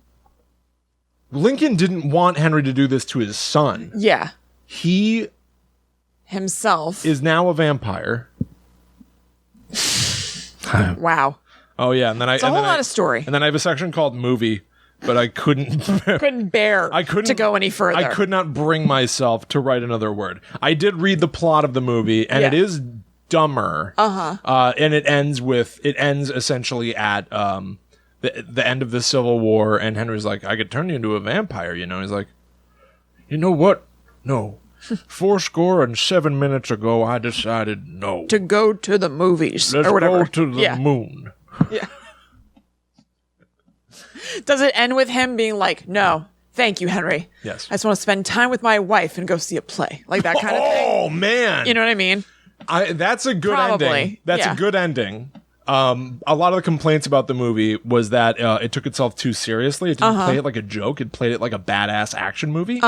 Lincoln didn't want Henry to do this to his son. Yeah. He... himself... is now a vampire. Wow. Oh, yeah. And then it's a whole lot of story. And then I have a section called movie, but I couldn't bear to go any further. I could not bring myself to write another word. I did read the plot of the movie, and it is dumber. And it ends essentially at the end of the Civil War, and Henry's like, I could turn you into a vampire, you know? He's like, you know what? No. 7 minutes ago, I decided no. To go to the movies. Let's or whatever. go to the moon. Yeah. Does it end with him being like, no, thank you, Henry. Yes. I just want to spend time with my wife and go see a play. Like that kind of thing. Oh, man. You know what I mean? That's a good ending. That's a good ending. A lot of the complaints about the movie was that it took itself too seriously. It didn't play it like a joke. It played it like a badass action movie.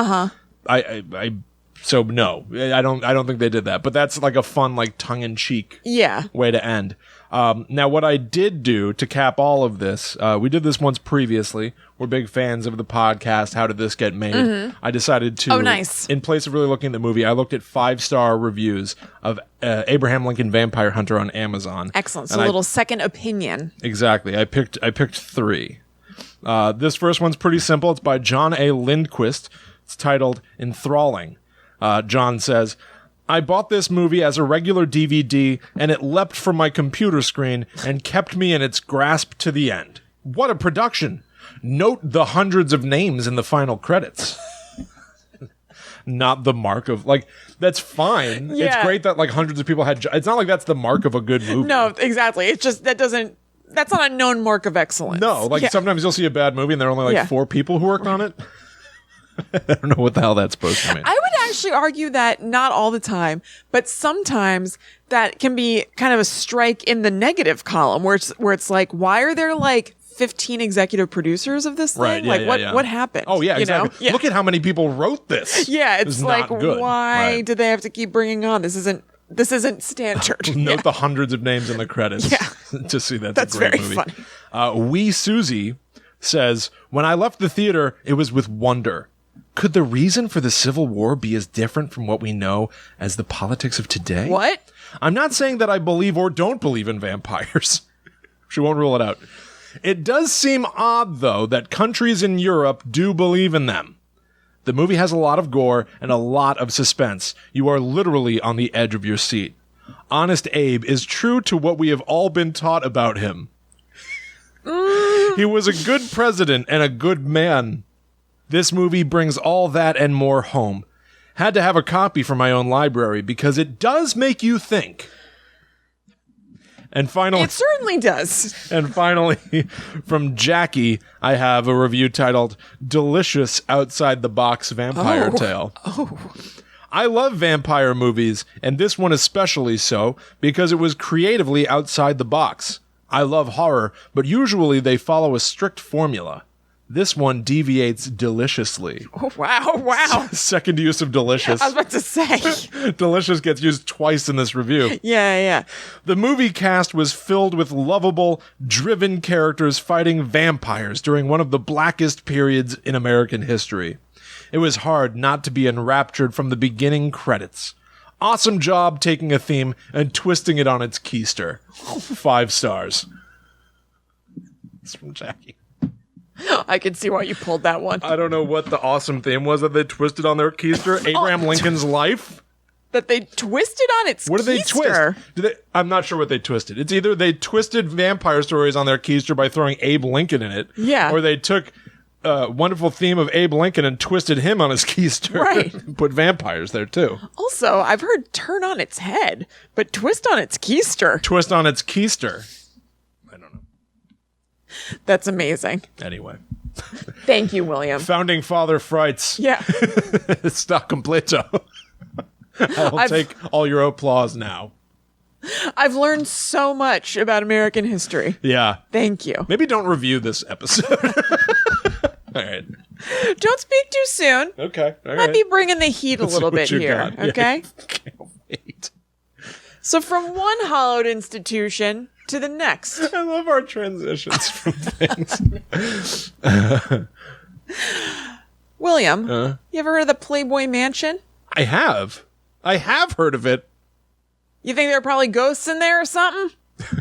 So no, I don't think they did that. But that's like a fun, like tongue-in-cheek way to end. Now, what I did do to cap all of this, we did this once previously. We're big fans of the podcast, How Did This Get Made? Mm-hmm. I decided to, in place of really looking at the movie, I looked at 5-star reviews of Abraham Lincoln Vampire Hunter on Amazon. Excellent. So a little second opinion. Exactly. I picked 3. This first one's pretty simple. It's by John A. Lindquist. It's titled Enthralling. John says, I bought this movie as a regular DVD, and it leapt from my computer screen and kept me in its grasp to the end. What a production! Note the hundreds of names in the final credits. Not the mark of, like, that's fine. Yeah. It's great that, like, hundreds of people had... It's not like that's the mark of a good movie. No, exactly. It's just, that's not a known mark of excellence. No, like, sometimes you'll see a bad movie and there are only, like, 4 people who worked on it. I don't know what the hell that's supposed to mean. I would actually argue that not all the time, but sometimes that can be kind of a strike in the negative column where it's like, why are there like 15 executive producers of this thing? Right, like what happened? Oh yeah, exactly. Yeah. Look at how many people wrote this. Yeah, it's like, why did they have to keep bringing on? This isn't this isn't standard. Note the hundreds of names in the credits. Yeah. To see that's a great very movie. funny. Wee Susie says, when I left the theater, it was with wonder. Could the reason for the Civil War be as different from what we know as the politics of today? What? I'm not saying that I believe or don't believe in vampires. She won't rule it out. It does seem odd, though, that countries in Europe do believe in them. The movie has a lot of gore and a lot of suspense. You are literally on the edge of your seat. Honest Abe is true to what we have all been taught about him. He was a good president and a good man. This movie brings all that and more home. Had to have a copy for my own library because it does make you think. And finally, it certainly does. And finally, from Jackie, I have a review titled Delicious Outside the Box Vampire Tale. I love vampire movies, and this one especially so, because it was creatively outside the box. I love horror, but usually they follow a strict formula. This one deviates deliciously. Oh, wow. Second use of delicious. I was about to say. Delicious gets used twice in this review. Yeah. The movie cast was filled with lovable, driven characters fighting vampires during one of the blackest periods in American history. It was hard not to be enraptured from the beginning credits. Awesome job taking a theme and twisting it on its keister. 5 stars. It's from Jackie. I can see why you pulled that one. I don't know what the awesome theme was that they twisted on their keister. Abraham Lincoln's life? That they twisted on its What did they keister? twist? I'm not sure what they twisted. It's either they twisted vampire stories on their keister by throwing Abe Lincoln in it. Yeah. Or they took wonderful theme of Abe Lincoln and twisted him on his keister. Right. Put vampires there, too. Also, I've heard turn on its head, but twist on its keister. Twist on its keister. I don't know. That's amazing. Anyway. Thank you, William. Founding Father Frights. Yeah. Sta completo. I'll take all your applause now. I've learned so much about American history. Yeah. Thank you. Maybe don't review this episode. All right. Don't speak too soon. Okay. All Might right. be bringing the heat a little bit here. Got. Okay. Yeah. Can't wait. So from one hallowed institution to the next. I love our transitions from things. William, you ever heard of the Playboy Mansion? I have heard of it. You think there are probably ghosts in there or something?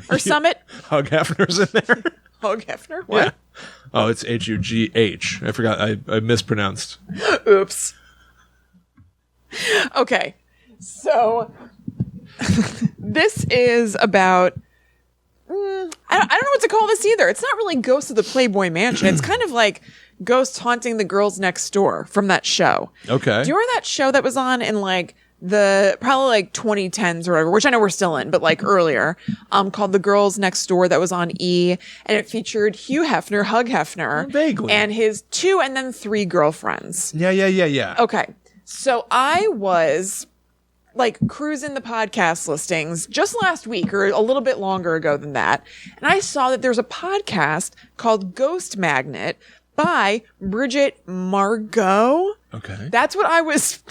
Or Summit? Hugh Hefner's in there. Hugh Hefner? What? Yeah. Oh, it's Hugh. I forgot. I mispronounced. Oops. Okay. So this is about I don't know what to call this either. It's not really Ghosts of the Playboy Mansion. It's kind of like ghosts haunting the girls next door from that show. Okay. Do you remember that show that was on in like the probably like 2010s or whatever, which I know we're still in, but like earlier, called The Girls Next Door, that was on E, and it featured Hugh Hefner, Hugh Hefner, Vaguely, and his 2 and then 3 girlfriends. Yeah. Okay. So I was like cruising the podcast listings just last week or a little bit longer ago than that. And I saw that there's a podcast called Ghost Magnet by Bridget Marquardt. Okay. That's what I was,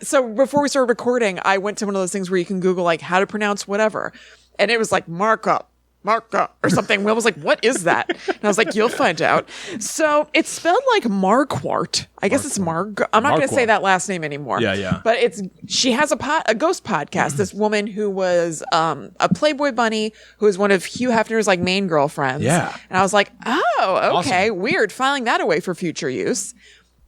so before we started recording, I went to one of those things where you can Google like how to pronounce whatever. And it was like Marquardt or something. Will was like, what is that? And I was like, you'll find out. So it's spelled like Marquardt. I guess it's Marg. I'm not going to say that last name anymore. Yeah. But she has a ghost podcast. This woman who was a Playboy bunny who was one of Hugh Hefner's like main girlfriends. Yeah. And I was like, oh, okay, Awesome. Weird. Filing that away for future use.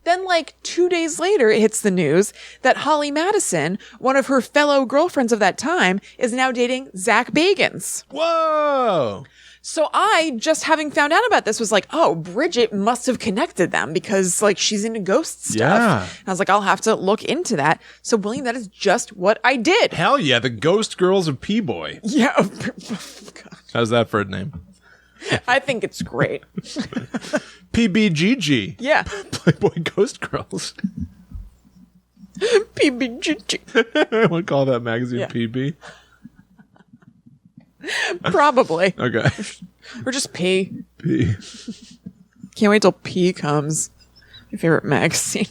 Then like 2 days later, it hits the news that Holly Madison, one of her fellow girlfriends of that time, is now dating Zach Bagans. Whoa. So I, just having found out about this, was like, oh, Bridget must have connected them because like she's into ghost stuff. Yeah. And I was like, I'll have to look into that. So William, that is just what I did. Hell yeah, the Ghost Girls of P-Boy. Yeah. Oh, God. How's that for a name? I think it's great. PBGG. Yeah. Playboy Ghost Girls. PBGG. I would call that magazine Yeah. PB. Probably. Okay. Or just P. P. Can't wait till P comes. My favorite magazine.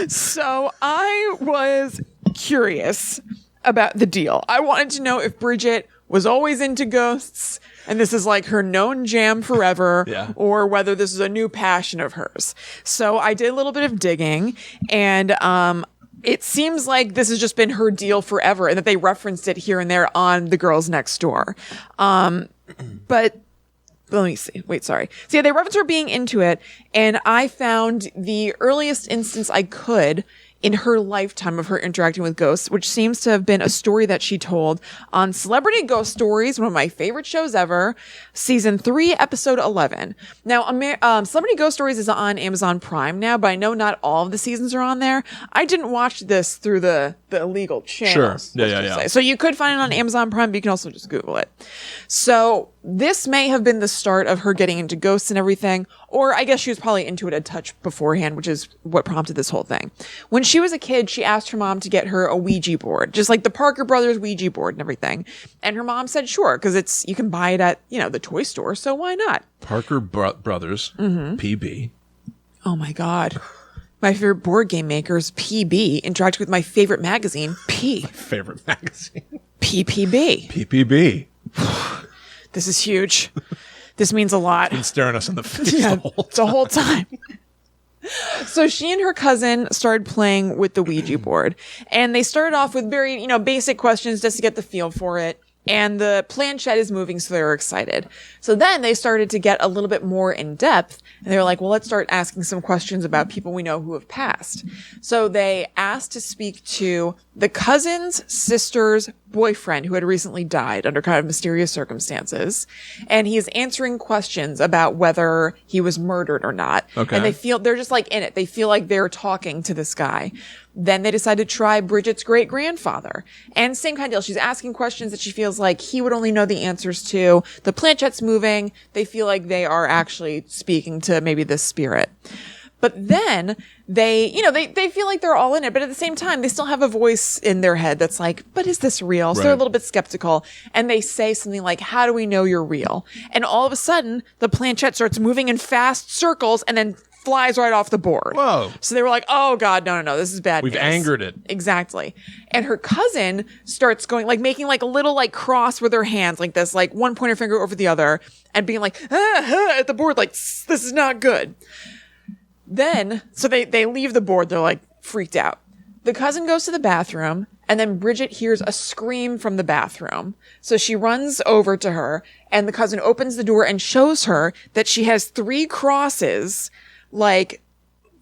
So I was curious about the deal. I wanted to know if Bridget was always into ghosts and this is like her known jam forever, or whether this is a new passion of hers. So I did a little bit of digging, and it seems like this has just been her deal forever, and that they referenced it here and there on The Girls Next Door. But let me see. Wait, sorry. So yeah, they referenced her being into it, and I found the earliest instance I could in her lifetime of her interacting with ghosts, which seems to have been a story that she told on Celebrity Ghost Stories, one of my favorite shows ever, season 3, episode 11. Now, Celebrity Ghost Stories is on Amazon Prime now, but I know not all of the seasons are on there. I didn't watch this through the illegal channels. Sure. Yeah. So you could find it on Amazon Prime, but you can also just Google it. So this may have been the start of her getting into ghosts and everything, or I guess she was probably into it a touch beforehand, which is what prompted this whole thing. When she was a kid, she asked her mom to get her a Ouija board, just like the Parker Brothers Ouija board and everything. And her mom said, sure, because you can buy it at, the toy store, so why not? Parker Brothers, PB. Oh my God. My favorite board game makers, PB, interacted with my favorite magazine, P. Favorite magazine? PPB. PPB. This is huge. This means a lot. Been staring us in the face the whole time. So she and her cousin started playing with the Ouija board, and they started off with very, basic questions just to get the feel for it. And the planchette is moving, so they were excited. So then they started to get a little bit more in depth, and they were like, well, let's start asking some questions about people we know who have passed. So they asked to speak to the cousin's sister's boyfriend who had recently died under kind of mysterious circumstances. And he is answering questions about whether he was murdered or not. Okay. And they're just like in it. They feel like they're talking to this guy. Then they decided to try Bridget's great-grandfather. And same kind of deal. She's asking questions that she feels like he would only know the answers to. The planchette's moving. They feel like they are actually speaking to maybe this spirit. But then they feel like they're all in it. But at the same time, they still have a voice in their head that's like, but is this real? So they're a little bit skeptical. And they say something like, how do we know you're real? And all of a sudden, the planchette starts moving in fast circles and then flies right off the board. Whoa. So they were like, oh God, no, this is bad We've news. angered it. Exactly. And her cousin starts going, making a little cross with her hands like this, one pointer finger over the other, and being like, at the board, this is not good. Then, so they leave the board, they're freaked out. The cousin goes to the bathroom, and then Bridget hears a scream from the bathroom. So she runs over to her, and the cousin opens the door and shows her that she has 3 crosses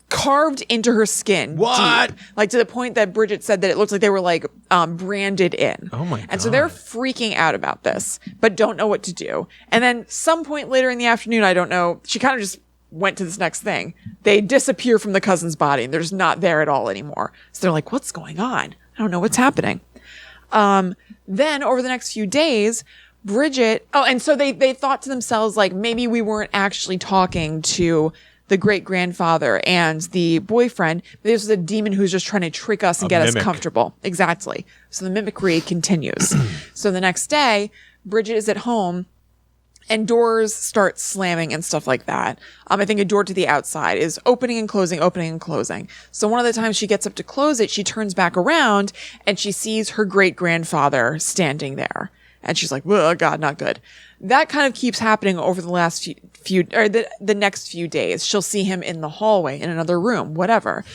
carved into her skin. What? Deep. To the point that Bridget said that it looks like they were branded in. Oh my God. And so they're freaking out about this, but don't know what to do. And then some point later in the afternoon, I don't know, she kind of just went to this next thing. They disappear from the cousin's body and they're just not there at all anymore. So they're like, what's going on? I don't know what's happening. Then over the next few days, Bridget, and so they thought to themselves, maybe we weren't actually talking to the great-grandfather and the boyfriend. This is a demon who's just trying to trick us and get us comfortable. Exactly. So the mimicry continues. So the next day, Bridget is at home and doors start slamming and stuff like that. I think a door to the outside is opening and closing. So one of the times she gets up to close it, she turns back around and she sees her great-grandfather standing there. And she's like, oh God, not good. That kind of keeps happening over the last the next few days. She'll see him in the hallway, in another room, whatever.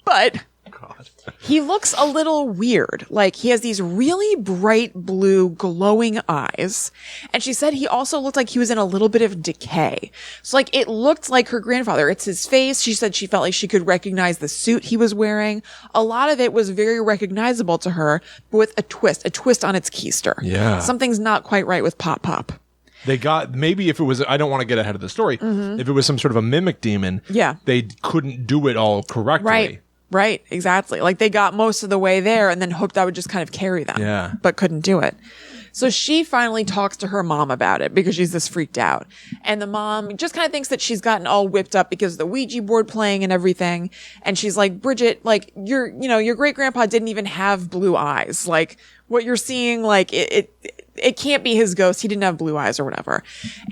But God. He looks a little weird. He has these really bright blue glowing eyes. And she said he also looked like he was in a little bit of decay. So it looked like her grandfather. It's his face. She said she felt like she could recognize the suit he was wearing. A lot of it was very recognizable to her, but with a twist on its keister. Yeah. Something's not quite right with Pop Pop. They got, maybe if it was, I don't want to get ahead of the story, if it was some sort of a mimic demon, they couldn't do it all correctly. Right, exactly. They got most of the way there and then hoped that would just kind of carry them, but couldn't do it. So she finally talks to her mom about it because she's this freaked out. And the mom just kind of thinks that she's gotten all whipped up because of the Ouija board playing and everything. And she's like, Bridget, your great grandpa didn't even have blue eyes. What you're seeing, it can't be his ghost. He didn't have blue eyes or whatever.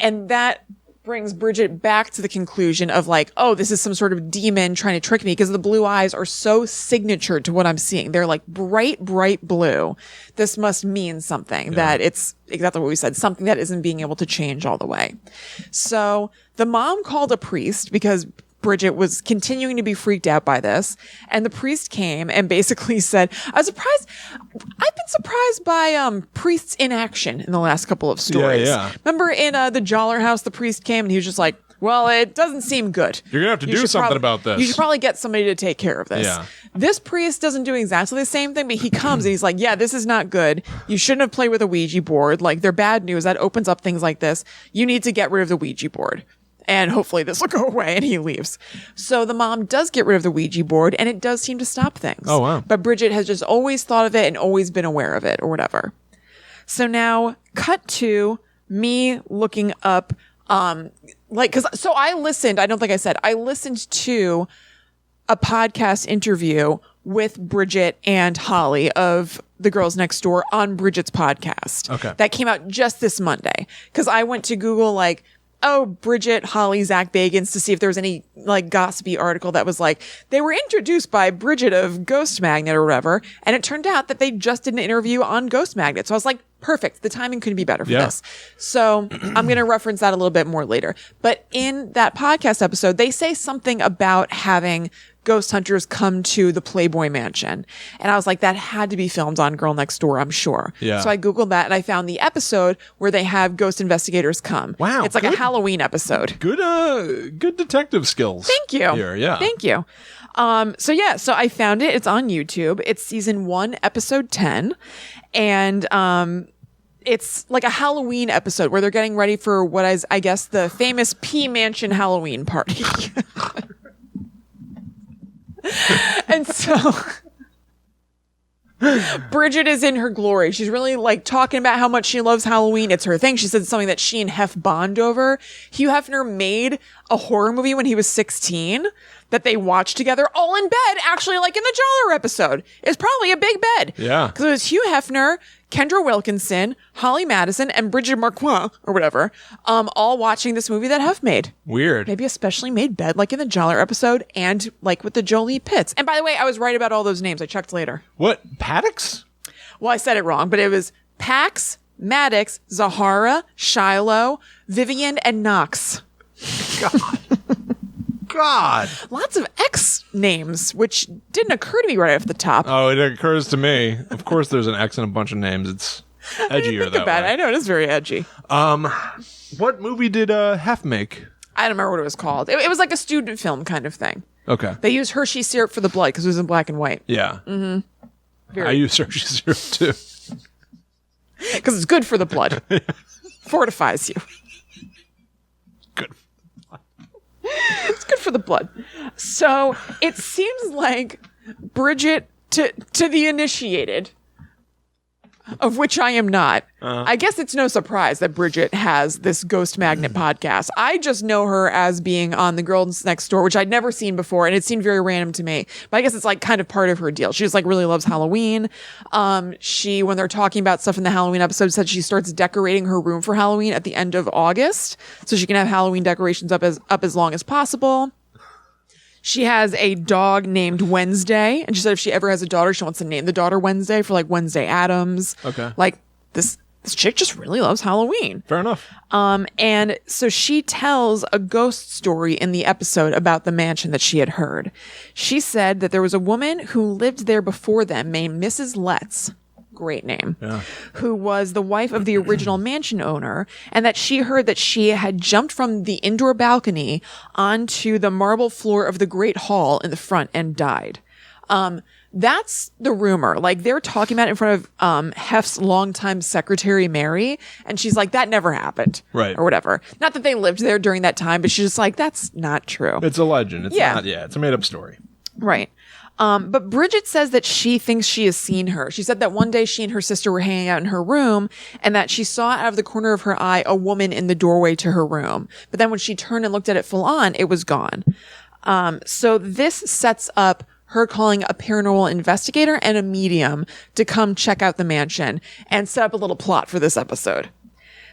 And that brings Bridget back to the conclusion of like, oh, this is some sort of demon trying to trick me because the blue eyes are so signature to what I'm seeing. They're like bright, bright blue. This must mean something, that it's exactly what we said, something that isn't being able to change all the way. So the mom called a priest because Bridget was continuing to be freaked out by this. And the priest came and basically said, I've been surprised by priests in action in the last couple of stories. Yeah. Remember in the Joller house, the priest came and he was just like, well, it doesn't seem good. You're going to have to do something about this. You should probably get somebody to take care of this. Yeah. This priest doesn't do exactly the same thing, but he comes and he's like, yeah, this is not good. You shouldn't have played with a Ouija board. Like, they're bad news. That opens up things like this. You need to get rid of the Ouija board. And hopefully this will go away, and he leaves. So the mom does get rid of the Ouija board, and it does seem to stop things. Oh, wow. But Bridget has just always thought of it and always been aware of it or whatever. So now cut to me looking up, so I listened to a podcast interview with Bridget and Holly of The Girls Next Door on Bridget's podcast. Okay. That came out just this Monday. Because I went to Google, like, Bridget, Holly, Zach Bagans to see if there was any like gossipy article that was like, they were introduced by Bridget of Ghost Magnet or whatever. And it turned out that they just did an interview on Ghost Magnet. So I was like, perfect. The timing couldn't be better for this. So I'm going to reference that a little bit more later. But in that podcast episode, they say something about having ghost hunters come to the Playboy mansion. And I was like, that had to be filmed on Girl Next Door, I'm sure. Yeah. So I Googled that and I found the episode where they have ghost investigators come. Wow. It's like a Halloween episode. Good detective skills. Thank you. Here, yeah. Thank you. So I found it. It's on YouTube. It's season 1, episode 10. And, it's like a Halloween episode where they're getting ready for what is, I guess, the famous P Mansion Halloween party. And so Bridget is in her glory. She's really like talking about how much she loves Halloween. It's her thing. She said something that she and Hef bond over. Hugh Hefner made a horror movie when he was 16 that they watched together all in bed, actually, like in the Joller episode. It's probably a big bed. Yeah. Because it was Hugh Hefner, Kendra Wilkinson, Holly Madison, and Bridget Marquardt, or whatever, all watching this movie that Hef made. Weird. Maybe a specially made bed, like in the Joller episode, and like with the Jolie Pitts. And by the way, I was right about all those names. I checked later. What? Paddocks? Well, I said it wrong, but it was Pax, Maddox, Zahara, Shiloh, Vivian, and Knox. God. Lots of X names, which didn't occur to me right off the top. Oh, it occurs to me. Of course, there's an X in a bunch of names. It's edgier that way. I know, it is very edgy. What movie did Hef make? I don't remember what it was called. It was like a student film kind of thing. Okay. They used Hershey syrup for the blood because it was in black and white. Yeah. Mm-hmm. I use Hershey syrup too. Because it's good for the blood. Fortifies you. Good. It's good for the blood. So it seems like Bridget, to the initiated, of which I am not, I guess it's no surprise that Bridget has this Ghost Magnet podcast. I just know her as being on The Girls Next Door, which I'd never seen before, and it seemed very random to me. But I guess it's like kind of part of her deal. She just like really loves Halloween. She, when they're talking about stuff in the Halloween episode, said she starts decorating her room for Halloween at the end of August, so she can have Halloween decorations up as long as possible. She has a dog named Wednesday, and she said if she ever has a daughter, she wants to name the daughter Wednesday for like Wednesday Addams. Okay. Like this chick just really loves Halloween. Fair enough. And so she tells a ghost story in the episode about the mansion that she had heard. She said that there was a woman who lived there before them named Mrs. Letts. Great name, who was the wife of the original mansion owner, and that she heard that she had jumped from the indoor balcony onto the marble floor of the great hall in the front and died. That's the rumor. Like, they're talking about it in front of Hef's longtime secretary, Mary, and she's like, that never happened. Right. Or whatever. Not that they lived there during that time, but she's just like, that's not true. It's a legend. It's not, it's a made-up story. Right. But Bridget says that she thinks she has seen her. She said that one day she and her sister were hanging out in her room and that she saw out of the corner of her eye a woman in the doorway to her room. But then when she turned and looked at it full on, it was gone. So this sets up her calling a paranormal investigator and a medium to come check out the mansion and set up a little plot for this episode.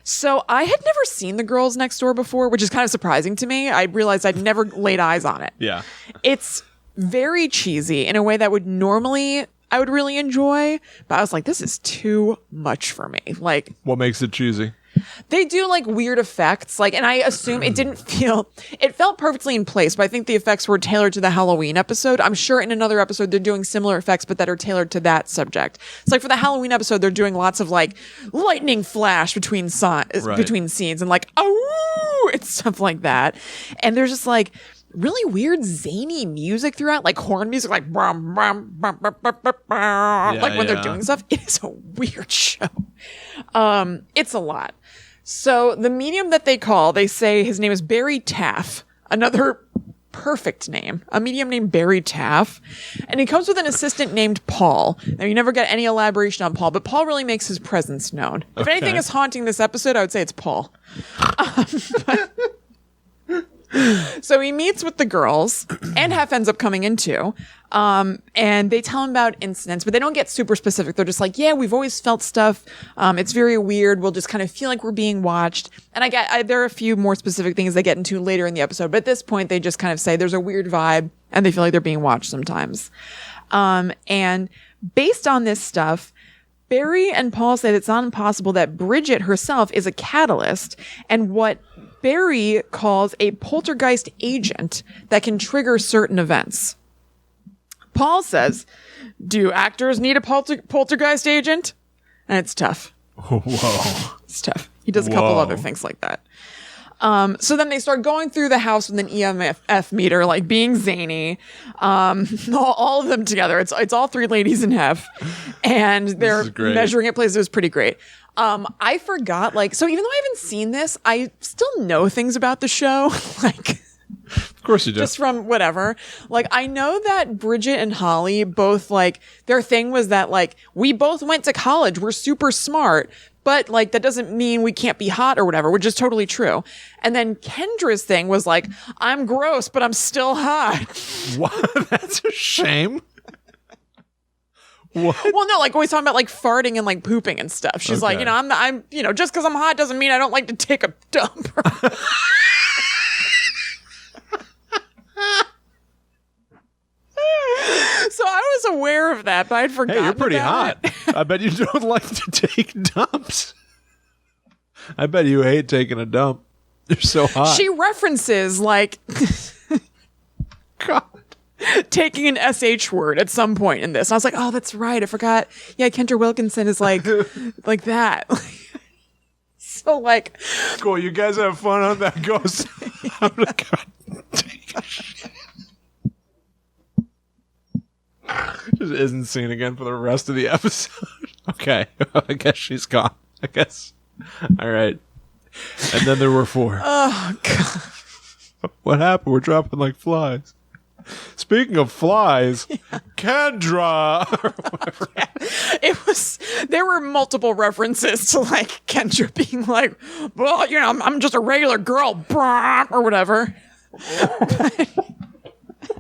So I had never seen The Girls Next Door before, which is kind of surprising to me. I realized I'd never laid eyes on it. Yeah. It's very cheesy in a way that I would really enjoy, but I was like, this is too much for me. Like, what makes it cheesy? They do like weird effects, like, and I assume it felt perfectly in place, but I think the effects were tailored to the Halloween episode. I'm sure in another episode they're doing similar effects, but that are tailored to that subject. It's like for the Halloween episode, they're doing lots of like lightning flash between scenes and like, oh, it's stuff like that. And there's just like really weird zany music throughout, like horn music, like brum, brum, brum, brum, brum, brum, brum, like when they're doing stuff. It is a weird show. It's a lot. So the medium that they say his name is Barry Taff, another perfect name, a medium named Barry Taff. And he comes with an assistant named Paul. Now, you never get any elaboration on Paul, but Paul really makes his presence known. If anything is haunting this episode, I would say it's Paul. So he meets with the girls, and Hef ends up coming in too. And they tell him about incidents, but they don't get super specific. They're just like, yeah, we've always felt stuff. It's very weird. We'll just kind of feel like we're being watched. And there are a few more specific things they get into later in the episode. But at this point, they just kind of say there's a weird vibe and they feel like they're being watched sometimes. And based on this stuff, Barry and Paul say that it's not impossible that Bridget herself is a catalyst and what Barry calls a poltergeist agent that can trigger certain events. Paul says, do actors need a poltergeist agent? And it's tough. Whoa. It's tough. He does a couple other things like that. So then they start going through the house with an EMF meter, like being zany. All of them together. It's all three ladies in Hef. And they're measuring at places. It was pretty great. I forgot, so even though I haven't seen this, I still know things about the show. Of course you do. Just from whatever. I know that Bridget and Holly both, their thing was that, we both went to college. We're super smart. But, that doesn't mean we can't be hot or whatever, which is totally true. And then Kendra's thing was I'm gross, but I'm still hot. What? That's a shame. What? Well, no, always talking about farting and pooping and stuff. She's okay. I'm just because I'm hot doesn't mean I don't like to take a dump. So I was aware of that, but I'd forgotten. Hey, you're pretty hot. It. I bet you don't like to take dumps. I bet you hate taking a dump. You're so hot. She references God. Taking an SH word at some point in this. And I was like, oh, that's right. I forgot. Yeah, Kendra Wilkinson is like that. So cool. You guys have fun on that ghost. I'm gonna go take a shit. Just isn't seen again for the rest of the episode. Okay. I guess she's gone. I guess. All right. And then there were 4. Oh, God. What happened? We're dropping like flies. Speaking of flies, Kendra. There were multiple references to Kendra being well, I'm just a regular girl, or whatever.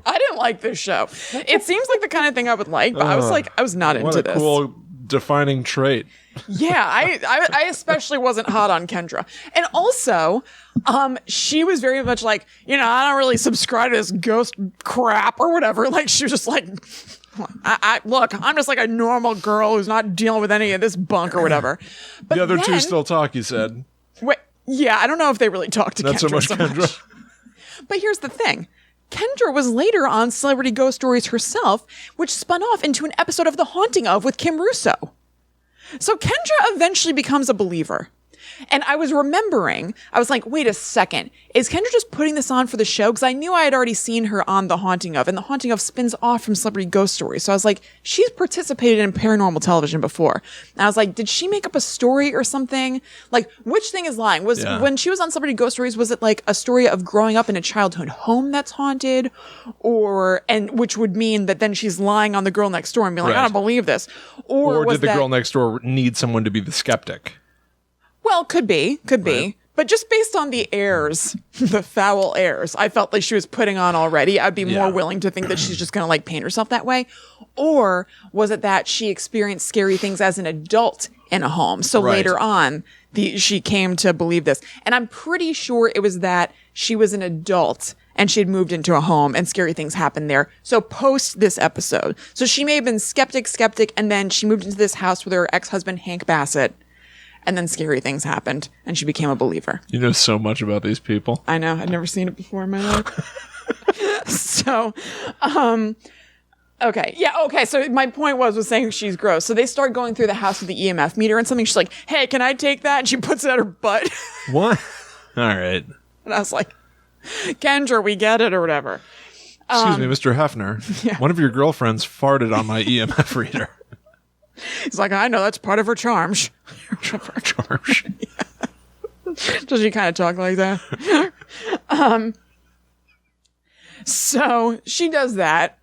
I didn't like this show. It seems like the kind of thing I would like, but I was not into this. What a cool defining trait. Yeah, I especially wasn't hot on Kendra. And also, she was very much I don't really subscribe to this ghost crap or whatever. She was just look, I'm just a normal girl who's not dealing with any of this bunk or whatever. But the other two still talk, you said. Wait, yeah, I don't know if they really talk to Not Kendra so much. But here's the thing. Kendra was later on Celebrity Ghost Stories herself, which spun off into an episode of The Haunting of with Kim Russo. So Kendra eventually becomes a believer. And I was remembering, I was like, wait a second, is Kendra just putting this on for the show? Because I knew I had already seen her on The Haunting of, and The Haunting of spins off from Celebrity Ghost Stories. So I was like, she's participated in paranormal television before. And I was like, did she make up a story or something? Which thing is lying? When she was on Celebrity Ghost Stories, was it a story of growing up in a childhood home that's haunted? And which would mean that then she's lying on the girl next door and being I don't believe this. Or did the girl next door need someone to be the skeptic? Well, could be. But just based on the airs, the foul airs, I felt like she was putting on already. I'd be more willing to think that she's just going to paint herself that way. Or was it that she experienced scary things as an adult in a home? So later on, she came to believe this. And I'm pretty sure it was that she was an adult and she had moved into a home and scary things happened there. So post this episode. So she may have been skeptic, and then she moved into this house with her ex-husband, Hank Bassett. And then scary things happened and she became a believer. You know so much about these people. I know. I'd never seen it before in my life. So, okay. Yeah. Okay. So my point was saying she's gross. So they start going through the house with the EMF meter and something. She's like, hey, can I take that? And she puts it at her butt. What? All right. And I was like, Kendra, we get it or whatever. Excuse me, Mr. Hefner. Yeah. One of your girlfriends farted on my EMF reader. He's like, I know, that's part of her charms. Charms. Yeah. Does she kind of talk like that? So she does that.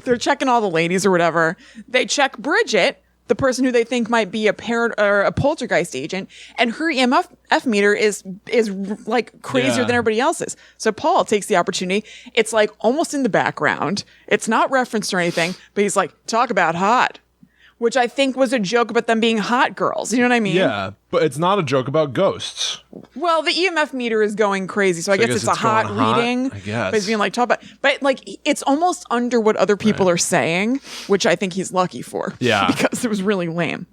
They're checking all the ladies or whatever. They check Bridget, the person who they think might be a poltergeist agent, and her EMF meter is like crazier than everybody else's. So Paul takes the opportunity. It's like almost in the background. It's not referenced or anything, but he's like, talk about hot. Which I think was a joke about them being hot girls. You know what I mean? Yeah, but it's not a joke about ghosts. Well, the EMF meter is going crazy, so I guess it's a hot reading. I guess. But it's being like, talk about, but like, it's almost under what other people are saying, which I think he's lucky for. Yeah. Because it was really lame.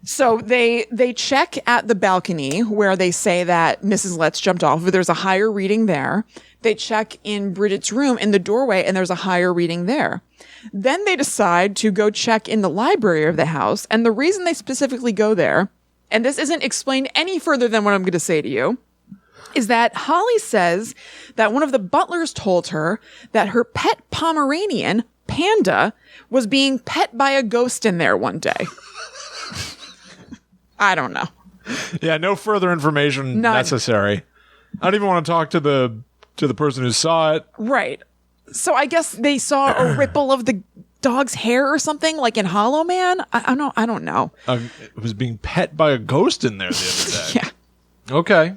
So they check at the balcony where they say that Mrs. Letts jumped off, but there's a higher reading there. They check in Bridget's room in the doorway, and there's a higher reading there. Then they decide to go check in the library of the house. And the reason they specifically go there, and this isn't explained any further than what I'm going to say to you, is that Holly says that one of the butlers told her that her pet Pomeranian, Panda, was being pet by a ghost in there one day. I don't know. Yeah, no further information necessary. I don't even want to talk to the person who saw it. Right. So I guess they saw a ripple of the dog's hair or something, like in Hollow Man. I don't know. It was being pet by a ghost in there the other day. Yeah. Okay.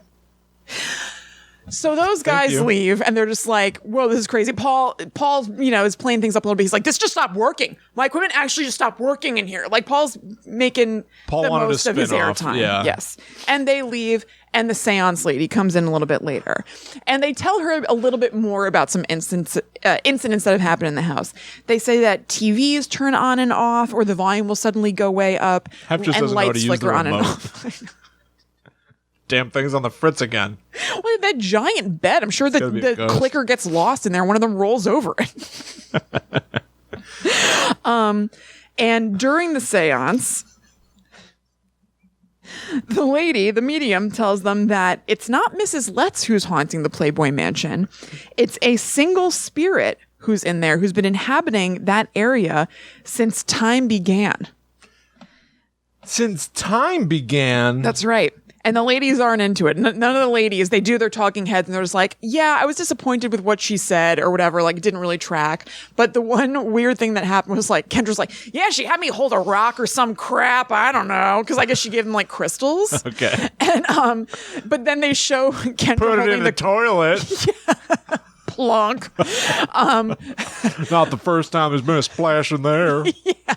So those guys leave, and they're just like, whoa, this is crazy. Paul, is playing things up a little bit. He's like, this just stopped working. My equipment actually just stopped working in here. Like, Paul's making the most of his airtime. Yeah. Yes. And they leave, and the seance lady comes in a little bit later. And they tell her a little bit more about some incidents that have happened in the house. They say that TVs turn on and off, or the volume will suddenly go way up, and lights flicker on and off. Damn thing's on the fritz again. Well, that giant bed. I'm sure the clicker gets lost in there. One of them rolls over it. And during the seance, the medium tells them that it's not Mrs. Letts who's haunting the Playboy mansion. It's a single spirit who's in there, who's been inhabiting that area since time began. Since time began? That's right. And the ladies aren't into it. None of the ladies, they do their talking heads and they're just like, yeah, I was disappointed with what she said or whatever. Like, it didn't really track. But the one weird thing that happened was like, Kendra's like, yeah, she had me hold a rock or some crap. I don't know. Cause I guess she gave them like crystals. Okay. And, but then they show Kendra put it in the toilet. Yeah. Plonk. Not the first time there's been a splash in there. Yeah.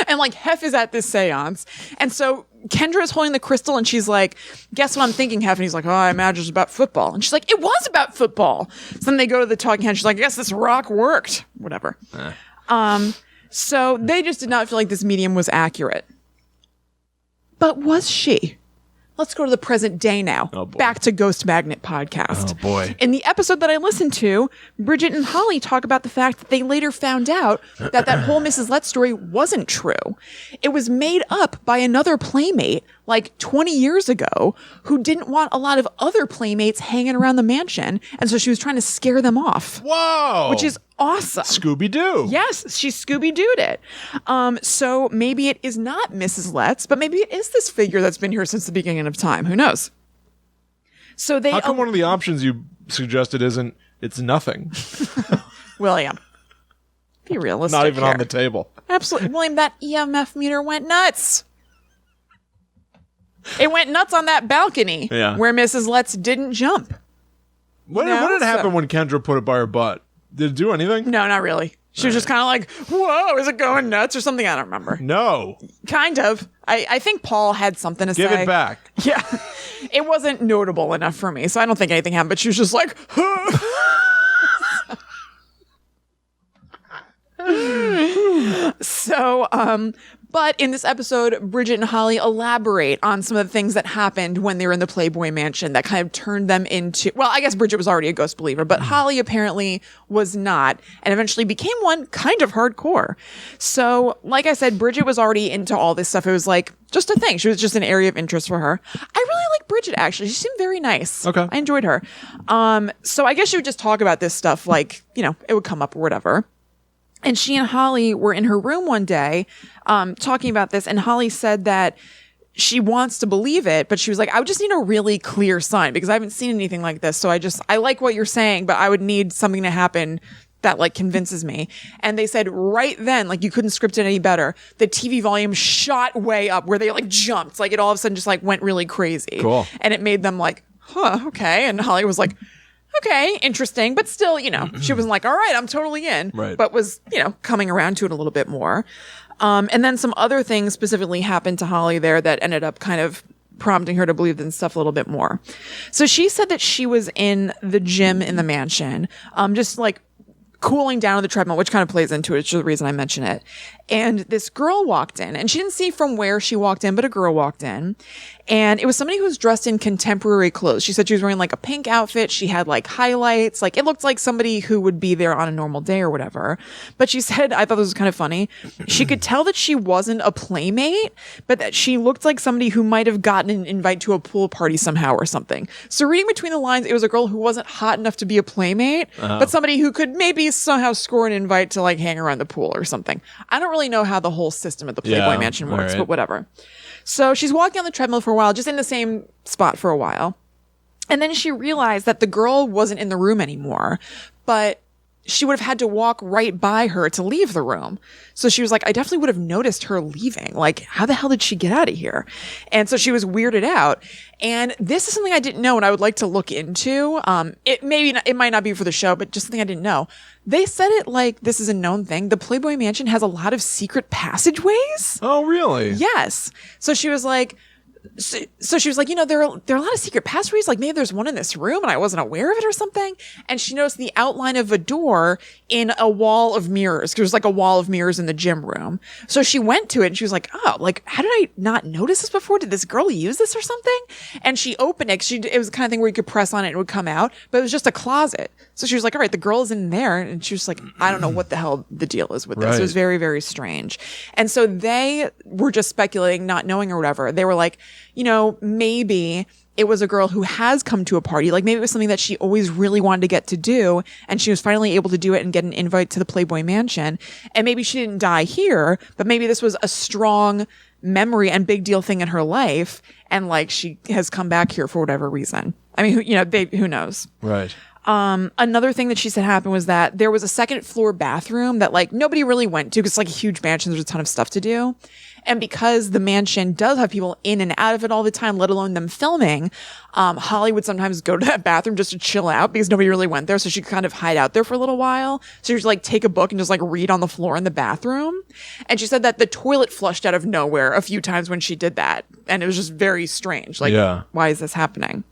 And like Hef is at this seance. And so Kendra is holding the crystal and she's like, guess what I'm thinking, Hef? And he's like, oh, I imagine it's about football. And she's like, it was about football. So then they go to the talking head. She's like, I guess this rock worked. Whatever. So they just did not feel like this medium was accurate. But was she? Let's go to the present day now. Oh, boy. Back to Ghost Magnet podcast. Oh, boy. In the episode that I listened to, Bridget and Holly talk about the fact that they later found out that whole Mrs. Letts story wasn't true. It was made up by another playmate like 20 years ago who didn't want a lot of other playmates hanging around the mansion. And so she was trying to scare them off. Whoa! Which is awesome. Scooby-Doo. Yes, she Scooby-Dooed it. So maybe it is not Mrs. Letts, but maybe it is this figure that's been here since the beginning of time. Who knows? So they. How come one of the options you suggested isn't? It's nothing. William, be realistic. Not even here. on the table. Absolutely, William. That EMF meter went nuts. It went nuts on that balcony where Mrs. Letts didn't jump. What did it happen when Kendra put it by her butt? Did it do anything? No, not really. She was just kind of like, whoa, is it going nuts or something? I don't remember. No. Kind of. I think Paul had something to say. Give it back. Yeah. It wasn't notable enough for me, so I don't think anything happened, but she was just like, So, but in this episode, Bridget and Holly elaborate on some of the things that happened when they were in the Playboy mansion that kind of turned them into, well, I guess Bridget was already a ghost believer, but Holly apparently was not, and eventually became one kind of hardcore. So, like I said, Bridget was already into all this stuff. It was like just a thing. She was just an area of interest for her. I really like Bridget, actually. She seemed very nice. Okay. I enjoyed her. So I guess she would just talk about this stuff like, it would come up or whatever. And she and Holly were in her room one day talking about this. And Holly said that she wants to believe it, but she was like, I would just need a really clear sign because I haven't seen anything like this. So I like what you're saying, but I would need something to happen that like convinces me. And they said right then, like you couldn't script it any better. The TV volume shot way up where they like jumped. Like it all of a sudden just like went really crazy. Cool. And it made them like, okay. And Holly was like, okay, interesting, but still, she wasn't like, all right, I'm totally in, right. But was, coming around to it a little bit more. And then some other things specifically happened to Holly there that ended up kind of prompting her to believe in stuff a little bit more. So she said that she was in the gym in the mansion, just like cooling down on the treadmill, which kind of plays into it. It's the reason I mention it. And this girl walked in, and she didn't see from where she walked in, but a girl walked in. And it was somebody who was dressed in contemporary clothes. She said she was wearing like a pink outfit. She had like highlights. Like it looked like somebody who would be there on a normal day or whatever. But she said, I thought this was kind of funny. She could tell that she wasn't a playmate, but that she looked like somebody who might have gotten an invite to a pool party somehow or something. So reading between the lines, it was a girl who wasn't hot enough to be a playmate, but somebody who could maybe somehow score an invite to like hang around the pool or something. I don't really know how the whole system at the Playboy Mansion works, but whatever. So she's walking on the treadmill for a while, just in the same spot for a while. And then she realized that the girl wasn't in the room anymore, but she would have had to walk right by her to leave the room. So she was like, I definitely would have noticed her leaving. Like, how the hell did she get out of here? And so she was weirded out. And this is something I didn't know and I would like to look into. It might not be for the show, but just something I didn't know. They said it like this is a known thing. The Playboy Mansion has a lot of secret passageways. Oh, really? Yes. So she was like, So she was like, there are a lot of secret passageways. Like maybe there's one in this room and I wasn't aware of it or something. And she noticed the outline of a door in a wall of mirrors. There's like a wall of mirrors in the gym room. So she went to it and she was like, oh, like how did I not notice this before? Did this girl use this or something? And she opened it. It was the kind of thing where you could press on it and it would come out, but it was just a closet. So she was like, all right, the girl is in there. And she was like, I don't know what the hell the deal is with this. Right. It was very, very strange. And so they were just speculating, not knowing or whatever. They were like, maybe it was a girl who has come to a party. Like maybe it was something that she always really wanted to get to do. And she was finally able to do it and get an invite to the Playboy Mansion. And maybe she didn't die here, but maybe this was a strong memory and big deal thing in her life. And like she has come back here for whatever reason. I mean, who knows? Right. Another thing that she said happened was that there was a second floor bathroom that like nobody really went to because it's like a huge mansion. There's a ton of stuff to do. And because the mansion does have people in and out of it all the time, let alone them filming, Holly would sometimes go to that bathroom just to chill out because nobody really went there. So she could kind of hide out there for a little while. So she'd like take a book and just like read on the floor in the bathroom. And she said that the toilet flushed out of nowhere a few times when she did that. And it was just very strange. Like, why is this happening?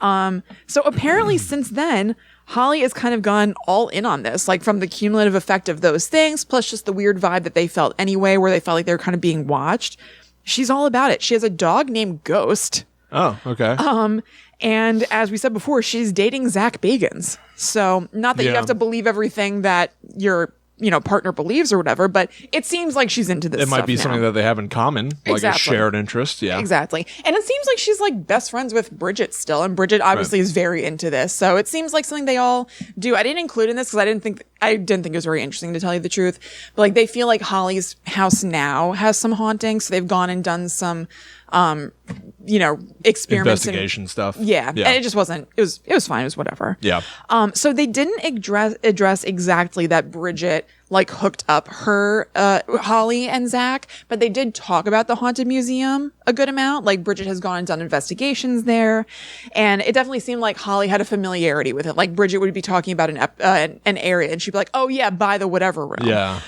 So apparently since then, Holly has kind of gone all in on this, like from the cumulative effect of those things, plus just the weird vibe that they felt anyway, where they felt like they were kind of being watched. She's all about it. She has a dog named Ghost. Oh, okay. And as we said before, she's dating Zach Bagans. So not that you have to believe everything that your partner believes or whatever, but it seems like she's into this. It might be now. something that they have in common, like a shared interest. Yeah, exactly. And it seems like she's like best friends with Bridget still, and Bridget obviously is very into this. So it seems like something they all do. I didn't include in this because I didn't think it was very interesting, to tell you the truth. But like they feel like Holly's house now has some hauntings, so they've gone and done some experiments, investigation stuff. Yeah. And it just wasn't. It was fine. It was whatever. Yeah. So they didn't address exactly that Bridget like hooked up Holly and Zach, but they did talk about the Haunted Museum a good amount. Like Bridget has gone and done investigations there, and it definitely seemed like Holly had a familiarity with it. Like Bridget would be talking about an area, and she'd be like, "Oh yeah, by the whatever room." Yeah.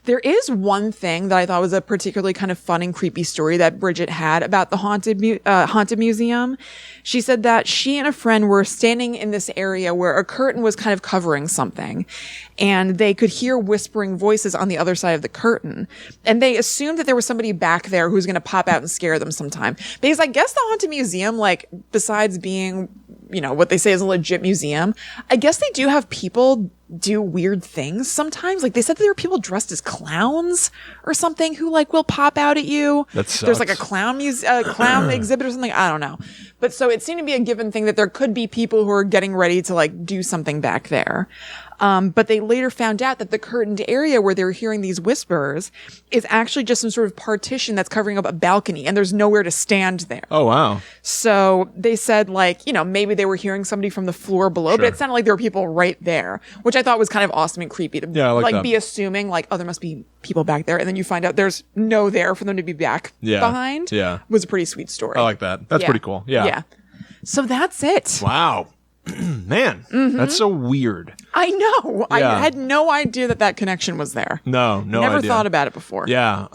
There is one thing that I thought was a particularly kind of fun and creepy story that Bridget had about the haunted museum. She said that she and a friend were standing in this area where a curtain was kind of covering something, and they could hear whispering voices on the other side of the curtain. And they assumed that there was somebody back there who's going to pop out and scare them sometime. Because I guess the Haunted Museum, like, besides being, you know, what they say is a legit museum, I guess they do have people do weird things sometimes. Like, they said that there were people dressed as clowns or something who, like, will pop out at you. That sucks. There's, like, a clown exhibit or something. I don't know. But so it seemed to be a given thing that there could be people who are getting ready to, like, do something back there. But they later found out that the curtained area where they were hearing these whispers is actually just some sort of partition that's covering up a balcony, and there's nowhere to stand there. Oh, wow. So they said, like, you know, maybe they were hearing somebody from the floor below, but it sounded like there were people right there, which I thought was kind of awesome and creepy to be assuming, like, oh, there must be people back there. And then you find out there's no there for them to be back behind. Yeah. Was a pretty sweet story. I like that. That's pretty cool. Yeah. Yeah. So that's it. Wow. Man, that's so weird. I know. Yeah. I had no idea that connection was there. No Never idea. thought about it before. Yeah.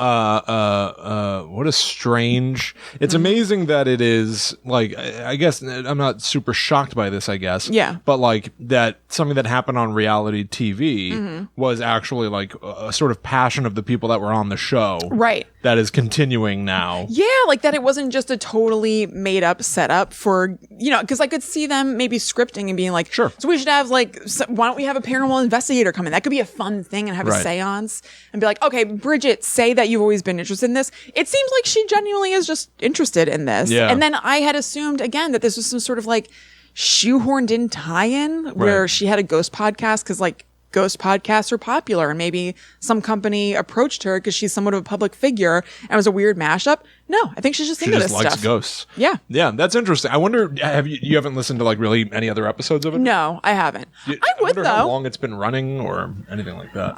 What a strange. It's amazing that it is, like, I guess I'm not super shocked by this, I guess. Yeah. But, like, that something that happened on reality TV was actually, like, a sort of passion of the people that were on the show. Right. That is continuing now. Yeah, like that it wasn't just a totally made up setup for, you know, because I could see them maybe scripting and being like, sure. So we should have, like, why don't we have a paranormal investigator come in? That could be a fun thing, and have a seance and be like, okay, Bridget, say that you've always been interested in this. It seems like she genuinely is just interested in this. Yeah. And then I had assumed, again, that this was some sort of, like, shoehorned in tie-in where she had a ghost podcast because, like, ghost podcasts are popular, and maybe some company approached her because she's somewhat of a public figure and it was a weird mashup. No, I think she's just into this stuff. She just likes ghosts. Yeah. Yeah, that's interesting. I wonder, you haven't listened to, like, really any other episodes of it? No, I haven't. I would, though. How long it's been running or anything like that.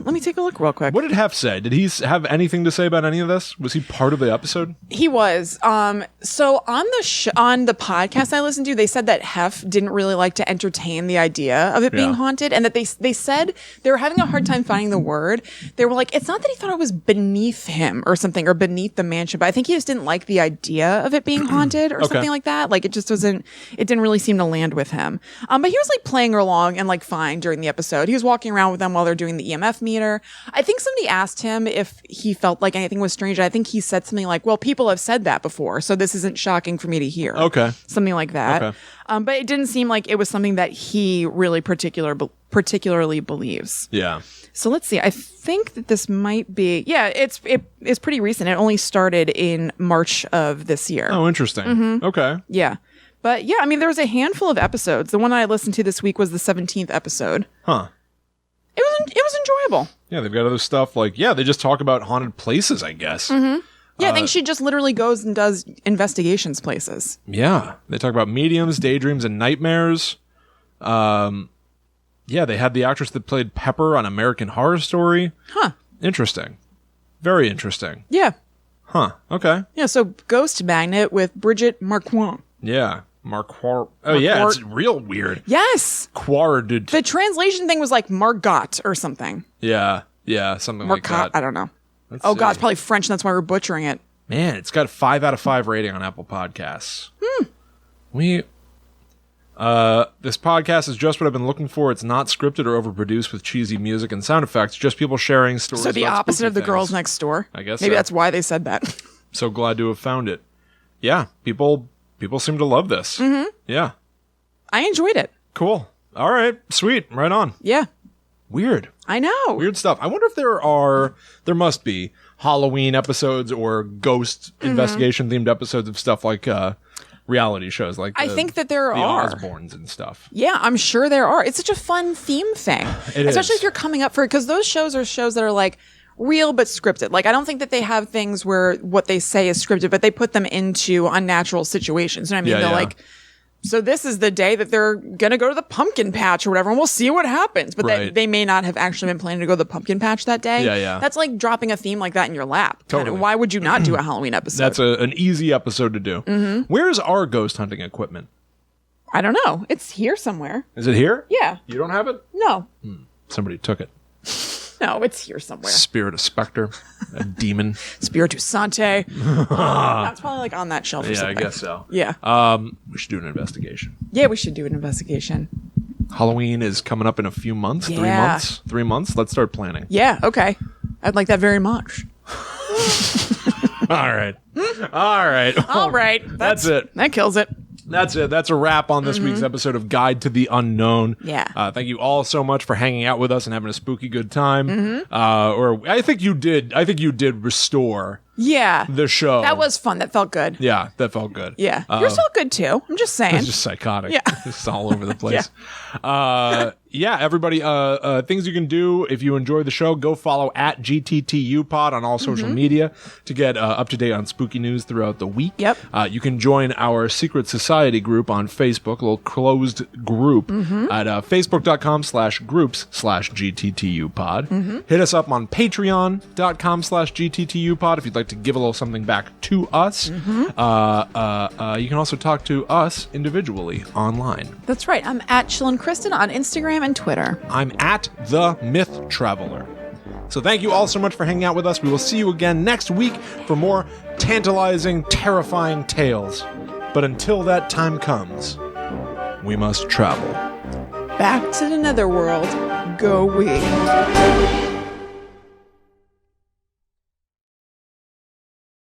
Let me take a look real quick. What did Hef say? Did he have anything to say about any of this? Was he part of the episode? He was. So on the podcast I listened to, they said that Hef didn't really like to entertain the idea of it being haunted, and that they said they were having a hard time finding the word. They were like, it's not that he thought it was beneath him or something, or beneath the mansion, but I think he just didn't like the idea of it being haunted or something like that. Like, it just it didn't really seem to land with him. But he was, like, playing along and, like, fine during the episode. He was walking around with them while they're doing the EMF meter. I think somebody asked him if he felt like anything was strange. I think he said something like, well, people have said that before, so this isn't shocking for me to hear. Okay. Something like that. Okay. But it didn't seem like it was something that he really particularly believes. Yeah. So let's see. I think that this might be, it's pretty recent. It only started in March of this year. Oh, interesting. Okay. Yeah. But yeah, I mean, there was a handful of episodes. The one I listened to this week was the 17th episode. Huh. It was enjoyable. Yeah, they've got other stuff like, they just talk about haunted places, I guess. Yeah, I think she just literally goes and does investigations places. Yeah. They talk about mediums, daydreams, and nightmares. Yeah, they had the actress that played Pepper on American Horror Story. Huh. Interesting. Very interesting. Yeah. Huh. Okay. Yeah, so Ghost Magnet with Bridget Marquardt. Yeah. Marquardt. Oh, yeah, it's real weird. Yes. Quarted. The translation thing was like Margot or something. Yeah. Yeah, something like that. I don't know. God, it's probably French, and that's why we're butchering it. Man, it's got a 5 out of 5 rating on Apple Podcasts. This podcast is just what I've been looking for. It's not scripted or overproduced with cheesy music and sound effects, just people sharing stories. So the opposite of the girls next door? I guess maybe that's why they said that. So glad to have found it. Yeah, people seem to love this. Yeah. I enjoyed it. Cool. All right. Sweet. Right on. Yeah. Weird. I know. Weird stuff. I wonder if there must be Halloween episodes or ghost investigation themed episodes of stuff like reality shows. Like I think that there the are. Osbournes and stuff. Yeah, I'm sure there are. It's such a fun theme thing. Especially if you're coming up for it, because those shows are shows that are like real but scripted. Like, I don't think that they have things where what they say is scripted, but they put them into unnatural situations. You know what I mean? They're like, So this is the day that they're going to go to the pumpkin patch or whatever, and we'll see what happens. But they may not have actually been planning to go to the pumpkin patch that day. Yeah. That's like dropping a theme like that in your lap. Totally. Why would you not do a Halloween episode? That's an easy episode to do. Mm-hmm. Where's our ghost hunting equipment? I don't know. It's here somewhere. Is it here? Yeah. You don't have it? No. Somebody took it. No, it's here somewhere. Spirit of Spectre, a demon. Spiritu Sante. That's probably like on that shelf or something. I guess so. Yeah. We should do an investigation. Yeah, we should do an investigation. Halloween is coming up in a few months. Yeah. 3 months. Let's start planning. Yeah, okay. I'd like that very much. All right. All right. That's it. That kills it. That's it. That's a wrap on this week's episode of Guide to the Unknown. Yeah. Thank you all so much for hanging out with us and having a spooky good time. Or I think you did restore the show. That was fun. That felt good. Yeah, that felt good. Yeah. Yours felt good too. I'm just saying. It's just psychotic. Yeah. It's all over the place. Everybody, things you can do if you enjoy the show, go follow at GTTUpod on all social media to get up to date on spooky news throughout the week. Yep. You can join our secret society group on Facebook, a little closed group at facebook.com/groups/GTTUpod. Hit us up on patreon.com/GTTUpod if you'd like to give a little something back to us. You can also talk to us individually online. That's right. I'm at Chillin' Kristen on Instagram and Twitter. I'm at The Myth Traveler. So thank you all so much for hanging out with us. We will see you again next week for more tantalizing, terrifying tales. But until that time comes, we must travel. Back to the netherworld. Go we.